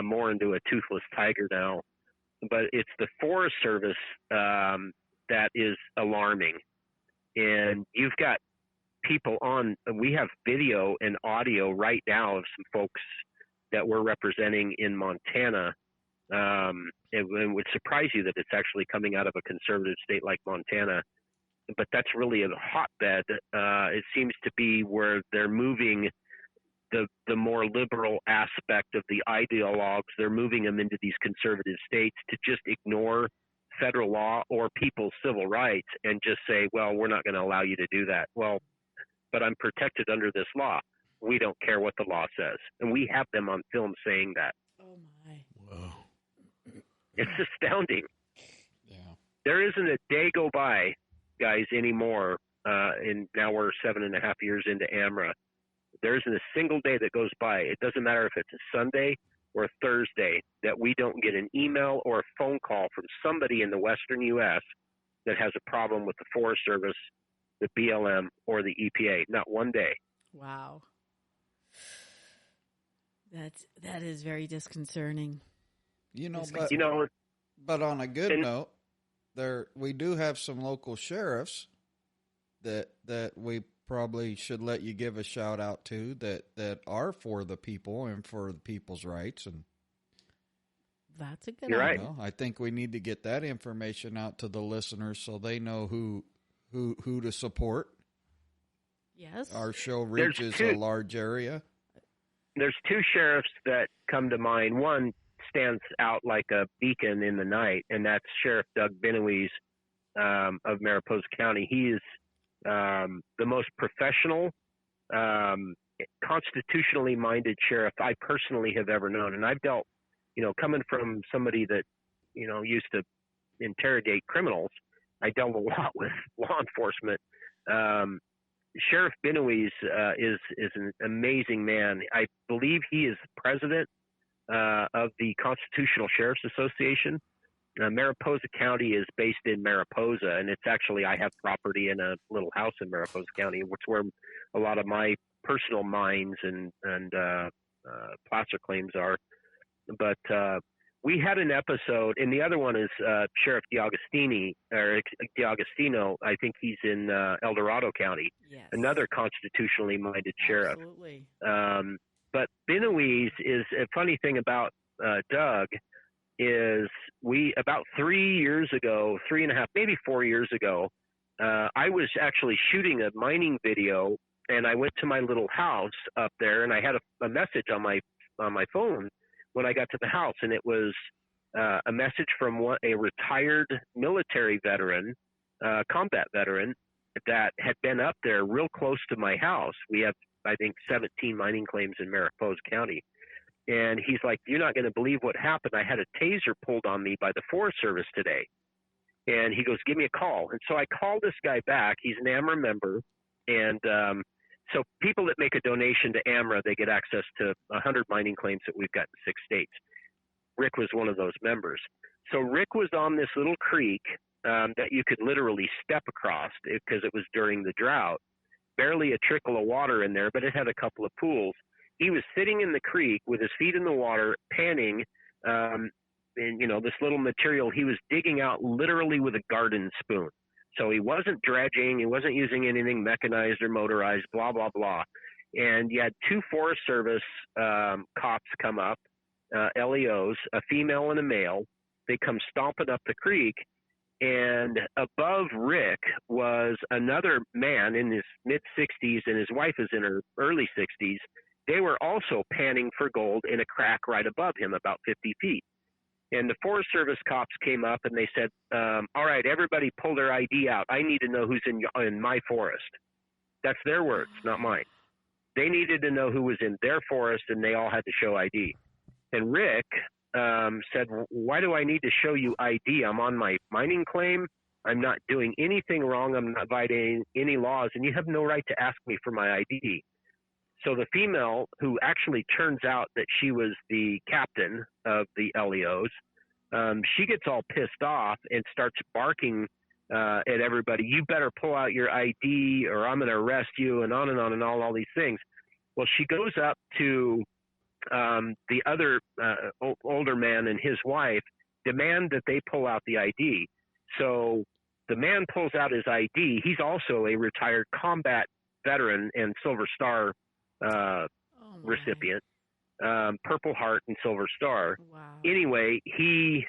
more into a toothless tiger now. But it's the Forest Service that is alarming. And you've got people on, we have video and audio right now of some folks that we're representing in Montana. It would surprise you that it's actually coming out of a conservative state like Montana. But that's really a hotbed. It seems to be where they're moving the more liberal aspect of the ideologues. They're moving them into these conservative states to just ignore federal law or people's civil rights and just say, well, we're not going to allow you to do that. Well, but I'm protected under this law. We don't care what the law says. And we have them on film saying that. Oh, my. Wow. It's astounding. Yeah. There isn't a day go by, guys, anymore. And now we're 7.5 years into Amra. There isn't a single day that goes by. It doesn't matter if it's a Sunday or a Thursday that we don't get an email or a phone call from somebody in the Western U.S. that has a problem with the Forest Service, the BLM, or the EPA. Not one day. Wow. That is very disconcerting. But on a good note, we do have some local sheriffs that we probably should let you give a shout out to that are for the people and for the people's rights. And that's a good You're idea. right. I think we need to get that information out to the listeners so they know who to support. Yes. Our show reaches a large area. There's two sheriffs that come to mind. One stands out like a beacon in the night, and that's Sheriff Doug Benoist of Mariposa County. He is the most professional, constitutionally minded sheriff I personally have ever known. And I've dealt, coming from somebody that, used to interrogate criminals, I dealt a lot with law enforcement. Sheriff Benoist is an amazing man. I believe he is president of the Constitutional Sheriff's Association. Mariposa County is based in Mariposa, and it's actually, I have property in a little house in Mariposa County, which is where a lot of my personal mines and placer claims are. But we had an episode, and the other one is Sheriff D'Agostino. I think he's in El Dorado County, Yes. another constitutionally minded sheriff. Absolutely. But Benoist is a funny thing about Doug is about 3 years ago, 3.5, maybe 4 years ago, I was actually shooting a mining video, and I went to my little house up there, and I had a message on my phone when I got to the house, and it was a message from a retired military veteran, combat veteran, that had been up there real close to my house. We have, I think, 17 mining claims in Mariposa County. And he's like, you're not going to believe what happened. I had a taser pulled on me by the Forest Service today. And he goes, give me a call. And so I called this guy back. He's an AMRA member. And so people that make a donation to AMRA, they get access to 100 mining claims that we've got in 6 states. Rick was one of those members. So Rick was on this little creek that you could literally step across because it was during the drought. Barely a trickle of water in there, but it had a couple of pools. He was sitting in the creek with his feet in the water, panning, and, this little material he was digging out literally with a garden spoon. So he wasn't dredging. He wasn't using anything mechanized or motorized, blah, blah, blah. And you had 2 Forest Service cops come up, LEOs, a female and a male. They come stomping up the creek. And above Rick was another man in his mid-60s, and his wife is in her early 60s. They were also panning for gold in a crack right above him, about 50 feet. And the Forest Service cops came up and they said, all right, everybody pull their ID out. I need to know who's in my forest. That's their words, not mine. They needed to know who was in their forest, and they all had to show ID. And Rick said, why do I need to show you ID? I'm on my mining claim. I'm not doing anything wrong. I'm not violating any laws, and you have no right to ask me for my ID. So the female, who actually turns out that she was the captain of the LEOs, she gets all pissed off and starts barking at everybody. You better pull out your ID or I'm going to arrest you, and on and all these things. Well, she goes up to the other older man and his wife, demand that they pull out the ID. So the man pulls out his ID. He's also a retired combat veteran and Silver Star recipient, Purple Heart and Silver Star. Wow. Anyway, he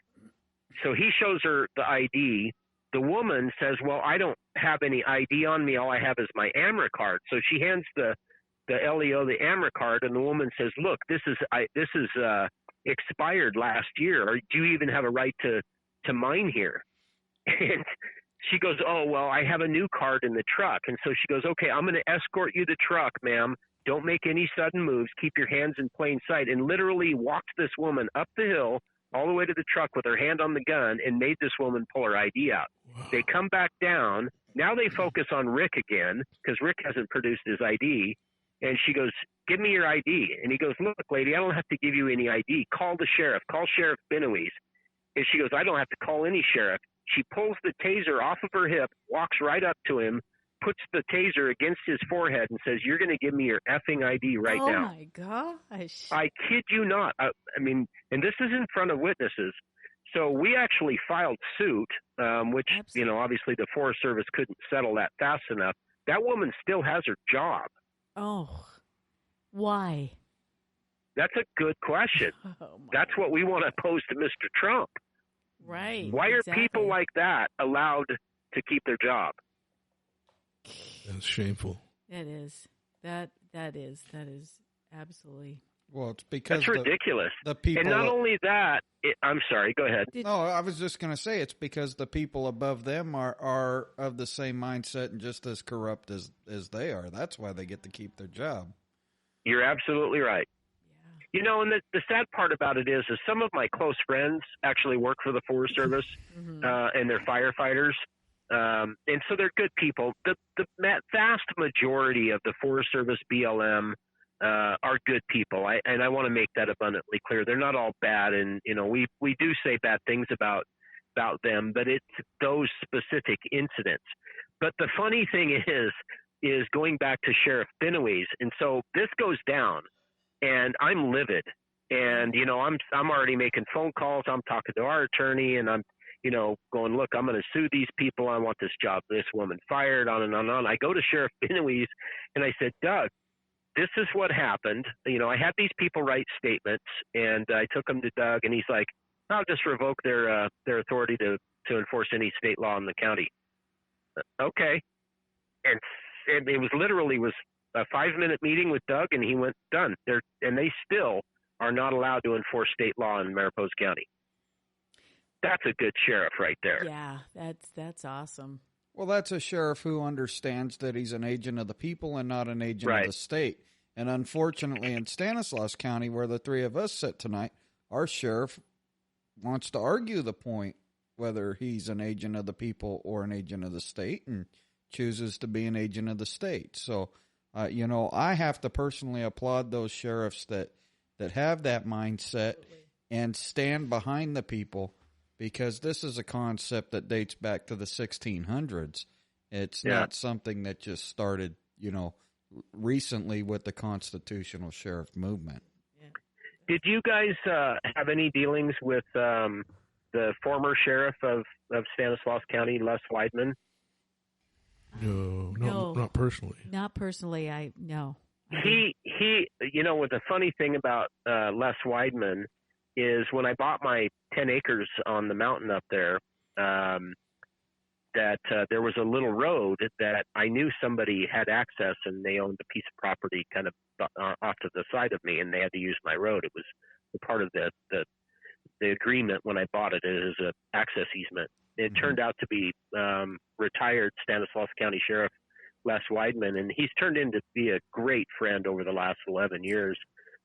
shows her the ID. The woman says, well, I don't have any ID on me. All I have is my Amra card. So she hands the LEO the Amra card, and the woman says, look, this is expired last year. Or do you even have a right to mine here? And she goes, oh, well, I have a new card in the truck. And so she goes, okay, I'm going to escort you to the truck, ma'am. Don't make any sudden moves. Keep your hands in plain sight. And literally walked this woman up the hill all the way to the truck with her hand on the gun and made this woman pull her ID out. Wow. They come back down. Now they focus on Rick again because Rick hasn't produced his ID. And she goes, give me your ID. And he goes, look, lady, I don't have to give you any ID. Call the sheriff. Call Sheriff Benoist. And she goes, I don't have to call any sheriff. She pulls the taser off of her hip, walks right up to him, puts the taser against his forehead and says, you're going to give me your effing ID right now. Oh, my gosh. I kid you not. I mean, and this is in front of witnesses. So we actually filed suit, which, Absolutely. Obviously the Forest Service couldn't settle that fast enough. That woman still has her job. Oh, why? That's a good question. Oh, That's what we want to pose to Mr. Trump. Right. Why are exactly. people like that allowed to keep their job? That's shameful. That is. That is absolutely. Well, it's because that's ridiculous. The people, and not only that, I'm sorry. Go ahead. No, I was just going to say it's because the people above them are of the same mindset and just as corrupt as they are. That's why they get to keep their job. You're absolutely right. Yeah. And the sad part about it is some of my close friends actually work for the Forest Service, and they're firefighters. And so they're good people. The vast majority of the Forest Service BLM are good people. I want to make that abundantly clear. They're not all bad. And, we do say bad things about them, but it's those specific incidents. But the funny thing is going back to Sheriff Benoist. And so this goes down and I'm livid and, I'm already making phone calls. I'm talking to our attorney and I'm, going, look, I'm going to sue these people. I want this woman fired, on and on and on. I go to Sheriff Benoist and I said, Doug, this is what happened. I had these people write statements and I took them to Doug and he's like, I'll just revoke their authority to enforce any state law in the county. Okay. And it was literally a 5-minute meeting with Doug and he went, done. They still are not allowed to enforce state law in Mariposa County. That's a good sheriff right there. Yeah, that's awesome. Well, that's a sheriff who understands that he's an agent of the people and not an agent Right. of the state. And unfortunately, in Stanislaus County, where the three of us sit tonight, our sheriff wants to argue the point whether he's an agent of the people or an agent of the state and chooses to be an agent of the state. So, I have to personally applaud those sheriffs that have that mindset and stand behind the people. Because this is a concept that dates back to the 1600s. It's not something that just started, recently with the constitutional sheriff movement. Yeah. Did you guys have any dealings with the former sheriff of Stanislaus County, Les Weidman? No, not personally. Not personally. No. He what the funny thing about Les Weidman is when I bought my 10 acres on the mountain up there, that there was a little road that I knew somebody had access and they owned a piece of property kind of off to the side of me and they had to use my road. It was a part of the agreement when I bought it as an access easement. It turned out to be retired Stanislaus County Sheriff Les Weidman, and he's turned into be a great friend over the last 11 years.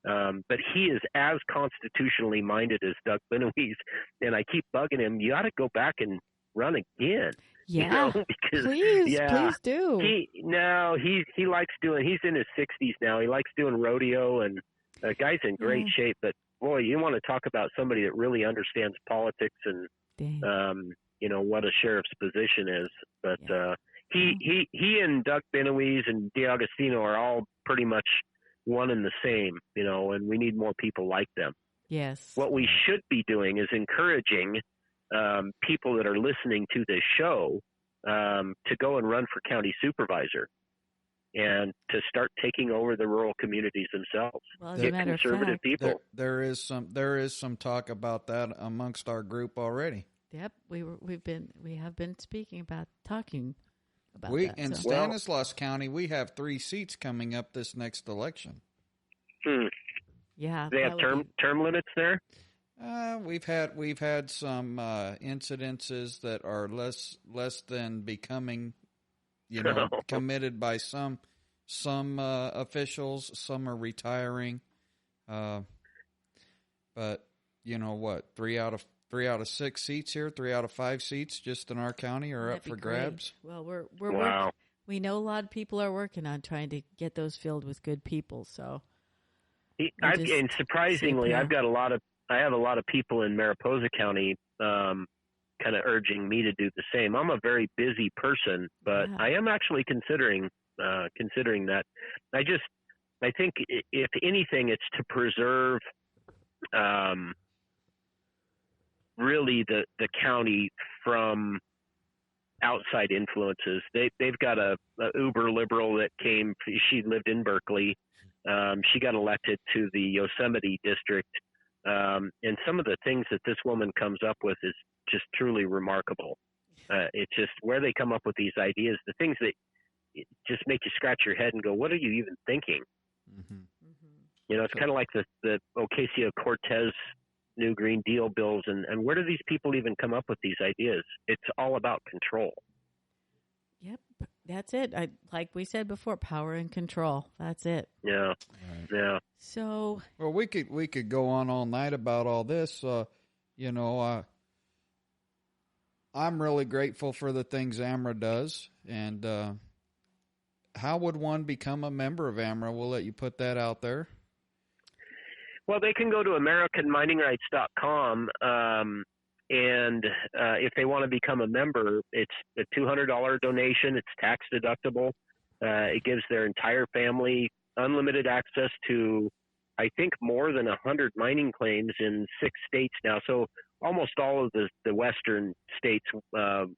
But he is as constitutionally minded as Doug Benoist, and I keep bugging him. You ought to go back and run again. Yeah, because, please do. He likes doing. He's in his 60s now. He likes doing rodeo, and Guy's in great shape, but boy, you want to talk about somebody that really understands politics and what a sheriff's position is. But he and Doug Benoise and DiAgostino are all pretty much one and the same, and we need more people like them. Yes. What we should be doing is encouraging people that are listening to this show to go and run for county supervisor and to start taking over the rural communities themselves. Well, as a matter conservative of fact, people. There is some talk about that amongst our group already. Yep, we have been talking about that. In Stanislaus County, we have 3 seats coming up this next election. Yeah, they have term limits there. We've had some incidences that are less than becoming, committed by some officials. Some are retiring, but what? 3 out of 6 seats here, 3 out of 5 seats just in our county are up for grabs. Well, we're we know a lot of people are working on trying to get those filled with good people. So, and surprisingly, I have a lot of people in Mariposa County kind of urging me to do the same. I'm a very busy person, but I am actually considering that. I think if anything, it's to preserve really the county from outside influences. They've got a uber liberal that came. She lived in Berkeley. She got elected to the Yosemite district. And some of the things that this woman comes up with is just truly remarkable. It's just where they come up with these ideas, the things that just make you scratch your head and go, what are you even thinking? Mm-hmm. It's kind of like the Ocasio-Cortez New Green Deal bills. And where do these people even come up with these ideas? It's all about control. Yep. That's it. Like we said before, power and control. That's it. Yeah. Right. Yeah. So, well, we could go on all night about all this. I'm really grateful for the things Amra does. And how would one become a member of Amra? We'll let you put that out there. Well, they can go to AmericanMiningRights.com. And if they want to become a member, it's a $200 donation. It's tax deductible. It gives their entire family unlimited access to, I think, more than 100 mining claims in 6 states now. So almost all of the western states,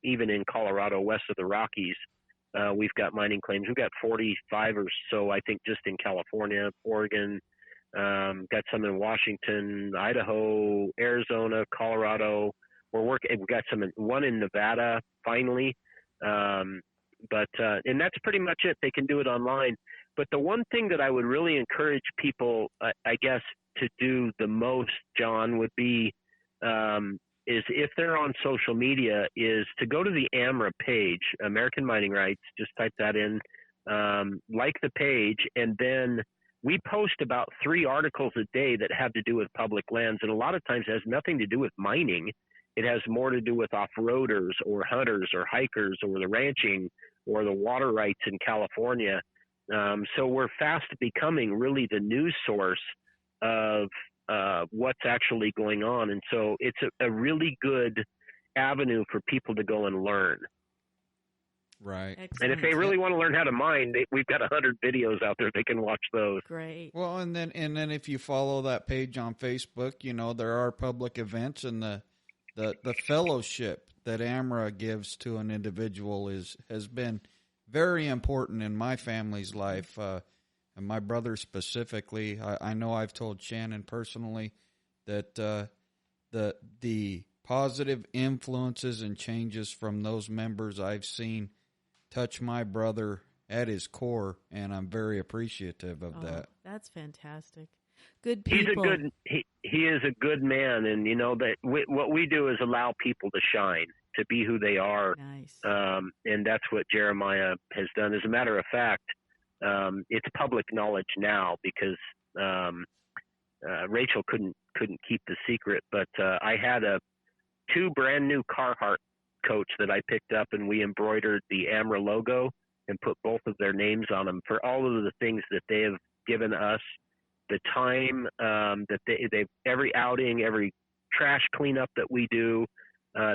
even in Colorado, west of the Rockies, we've got mining claims. We've got 45 or so, I think, just in California, Oregon. Got some in Washington, Idaho, Arizona, Colorado. We've got one in Nevada finally. And that's pretty much it. They can do it online. But the one thing that I would really encourage people, I guess, to do the most, John, would be, is if they're on social media, is to go to the AMRA page, American Mining Rights, just type that in, like the page, and then we post about 3 articles a day that have to do with public lands, and a lot of times it has nothing to do with mining. It has more to do with off-roaders or hunters or hikers or the ranching or the water rights in California. So we're fast becoming really the news source of what's actually going on. And so it's a really good avenue for people to go and learn. Right. Excellent. And if they really want to learn how to mine, we've got 100 videos out there. They can watch those. Great. Well, and then if you follow that page on Facebook, there are public events, and the fellowship that Amra gives to an individual has been very important in my family's life, and my brother specifically. I know I've told Shannon personally that the positive influences and changes from those members I've seen touch my brother at his core, and I'm very appreciative of that. That's fantastic. Good people. He is a good man, and what we do is allow people to shine, to be who they are. Nice. And that's what Jeremiah has done. As a matter of fact, it's public knowledge now because Rachel couldn't keep the secret. But I had 2 brand new Carhartt coats that I picked up, and we embroidered the Amra logo and put both of their names on them for all of the things that they have given us the time that they every outing, every trash cleanup that we do,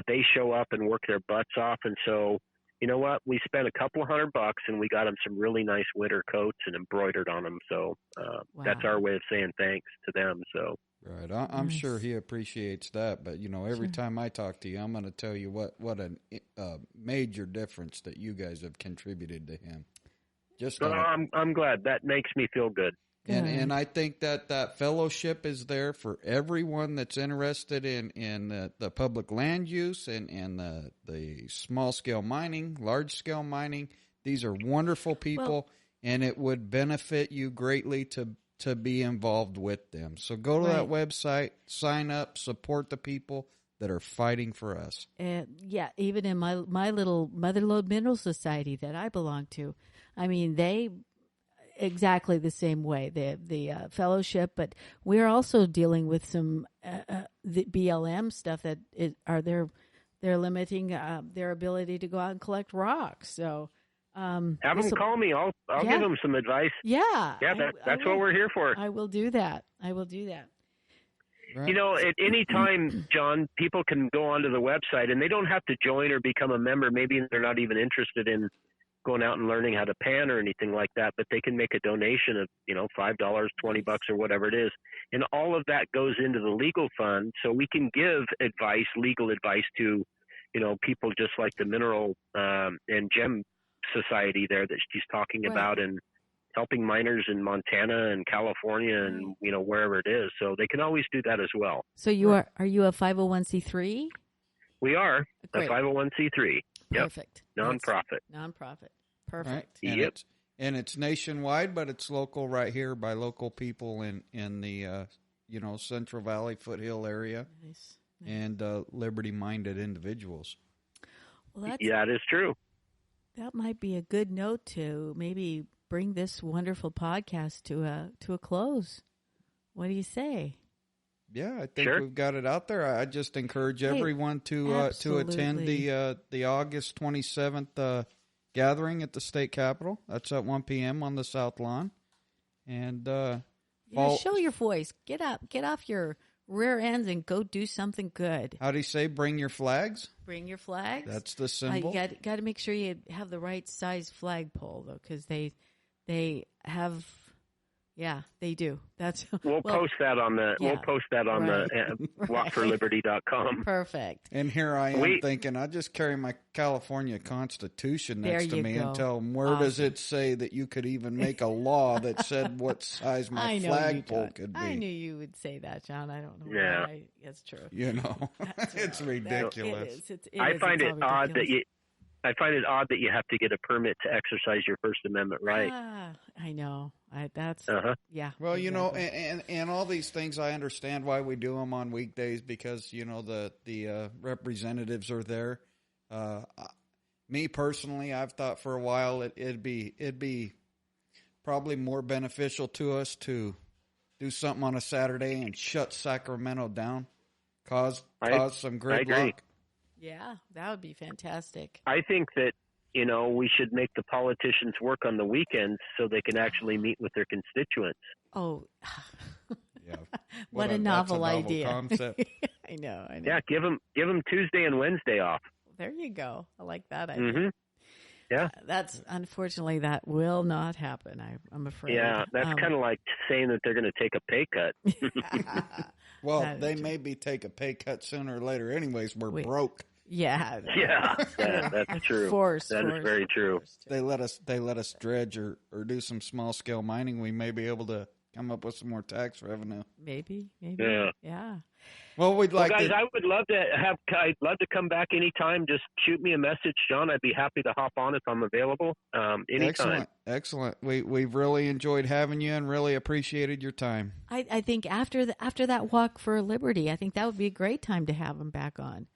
they show up and work their butts off. And so, you know what? We spent a couple $100 and we got them some really nice winter coats and embroidered on them. So that's our way of saying thanks to them. So. Right. I'm sure he appreciates that. But, you know, every time I talk to you, I'm going to tell you what a major difference that you guys have contributed to him. I'm glad. That makes me feel good. And I think that fellowship is there for everyone that's interested in the public land use and the small-scale mining, large-scale mining. These are wonderful people, and it would benefit you greatly to be involved with them. So go to that website, sign up, support the people that are fighting for us. Yeah, even in my little Motherlode Mineral Society that I belong to, I mean, they exactly the same way, the fellowship, but we're also dealing with some the BLM stuff that they're limiting their ability to go out and collect rocks. So have them call me. I'll give them some advice. Yeah. That's what we're here for. I will do that. Right. You know, at any time, John, people can go onto the website and they don't have to join or become a member. Maybe they're not even interested in going out and learning how to pan or anything like that, but they can make a donation of, you know, $5, $20 or whatever it is. And all of that goes into the legal fund. So we can give legal advice to, you know, people just like the Mineral and Gem Society there that she's talking about, and helping miners in Montana and California and, you know, wherever it is. So they can always do that as well. So are you a 501c3? We are a 501c3. Perfect. Yep. Nonprofit. Perfect. Right. And it's nationwide, but it's local right here by local people in the Central Valley Foothill area. Nice. And liberty-minded individuals. Well, that is true. That might be a good note to maybe bring this wonderful podcast to a close. What do you say? Yeah, I think we've got it out there. I just encourage everyone to attend the August 27th gathering at the state capitol. That's at 1 p.m. on the South Lawn. And show your voice. Get off your rear ends and go do something good. How do you say? Bring your flags. Bring your flags. That's the symbol. You got to make sure you have the right size flagpole though, because they have. Yeah, they do. We'll post that on the the walkforliberty.com. Perfect. And here I am thinking, I just carry my California Constitution next to me and tell them, where does it say that you could even make a law that said what size my flagpole could be? I knew you would say that, John. I don't know. Yeah, it's true. You know, it's ridiculous. I find it odd that you. I find it odd that you have to get a permit to exercise your First Amendment right. I know. Yeah. Well, you know, and all these things, I understand why we do them on weekdays because, you know, the representatives are there. Me personally, I've thought for a while it'd be probably more beneficial to us to do something on a Saturday and shut Sacramento down, cause some gridlock. Yeah, that would be fantastic. I think that, you know, we should make the politicians work on the weekends so they can actually meet with their constituents. Oh, yeah. What a novel idea. Concept. I know. Yeah, give them Tuesday and Wednesday off. There you go. I like that idea. Mm-hmm. Yeah. Unfortunately, that will not happen, I'm afraid. Yeah, that's kind of like saying that they're going to take a pay cut. Well, they maybe take a pay cut sooner or later. Anyways, we're broke. Yeah. Yeah, that's true. That is very true. They let us dredge or do some small scale mining. We may be able to come up with some more tax revenue. Maybe. Yeah. Well, guys, I'd love to come back anytime. Just shoot me a message, John. I'd be happy to hop on if I'm available. Anytime. Excellent. We've really enjoyed having you and really appreciated your time. I think after that walk for liberty, I think that would be a great time to have him back on.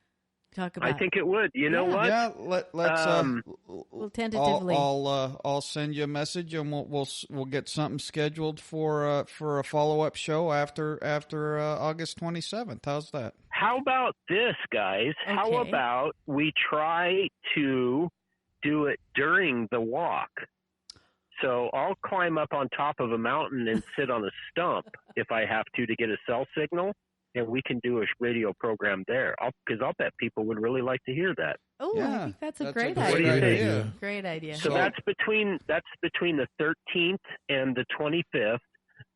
Talk about. I think it would. You know what? Yeah, let's. We'll tentatively. I'll send you a message and we'll get something scheduled for a follow-up show after August 27th. How's that? How about this, guys? Okay. How about we try to do it during the walk? So I'll climb up on top of a mountain and sit on a stump if I have to get a cell signal, and we can do a radio program there. Because I'll bet people would really like to hear that. Oh, Yeah, I think that's a that's great a What do you idea. think? idea. Great idea. So that's between the 13th and the 25th,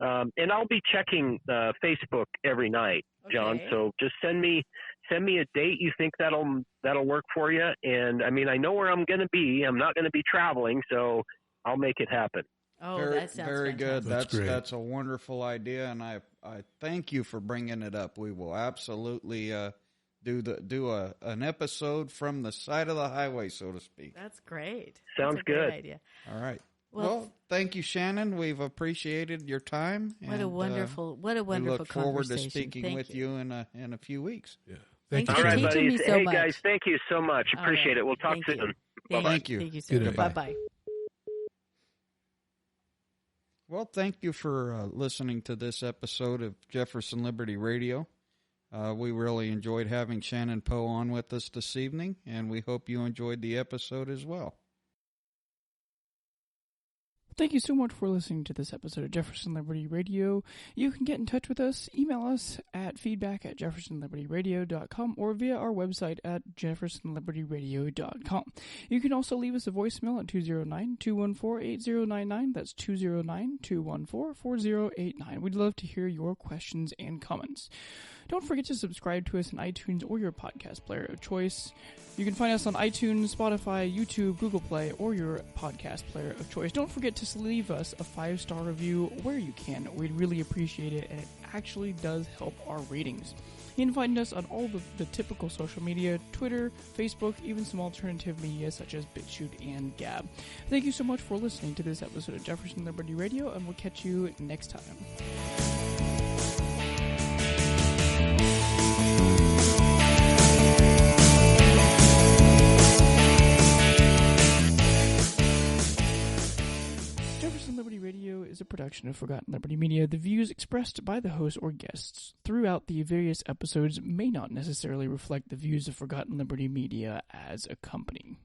and I'll be checking Facebook every night, John. Okay. So just send me a date you think that'll work for you. And I mean, I know where I'm going to be. I'm not going to be traveling, so I'll make it happen. Oh, very, that sounds very good. That's great. That's a wonderful idea, and I thank you for bringing it up. We will absolutely do an episode from the side of the highway, so to speak. That's great. Sounds That's a great good. idea. All right. Well, Well, thank you, Shannon. We've appreciated your time. What a and, wonderful we look forward to conversation. speaking Thank with you in a few weeks. Yeah. Thanks you. for All right, teaching buddies. me so Hey, much. guys, thank you so much. All Appreciate right. it. We'll talk Thank you. soon. Thank you. Thank you, sir. Good night. Bye-bye. Well, thank you for listening to this episode of Jefferson Liberty Radio. We really enjoyed having Shannon Poe on with us this evening, and we hope you enjoyed the episode as well. Thank you so much for listening to this episode of Jefferson Liberty Radio. You can get in touch with us, email us at feedback@jeffersonlibertyradio.com or via our website at jeffersonlibertyradio.com. You can also leave us a voicemail at 209-214-8099. That's 209-214-4089. We'd love to hear your questions and comments. Don't forget to subscribe to us on iTunes or your podcast player of choice. You can find us on iTunes, Spotify, YouTube, Google Play, or your podcast player of choice. Don't forget to leave us a 5-star review where you can. We'd really appreciate it, and it actually does help our ratings. You can find us on all the typical social media, Twitter, Facebook, even some alternative media such as BitChute and Gab. Thank you so much for listening to this episode of Jefferson Liberty Radio, and we'll catch you next time. Jefferson Liberty Radio is a production of Forgotten Liberty Media. The views expressed by the host or guests throughout the various episodes may not necessarily reflect the views of Forgotten Liberty Media as a company.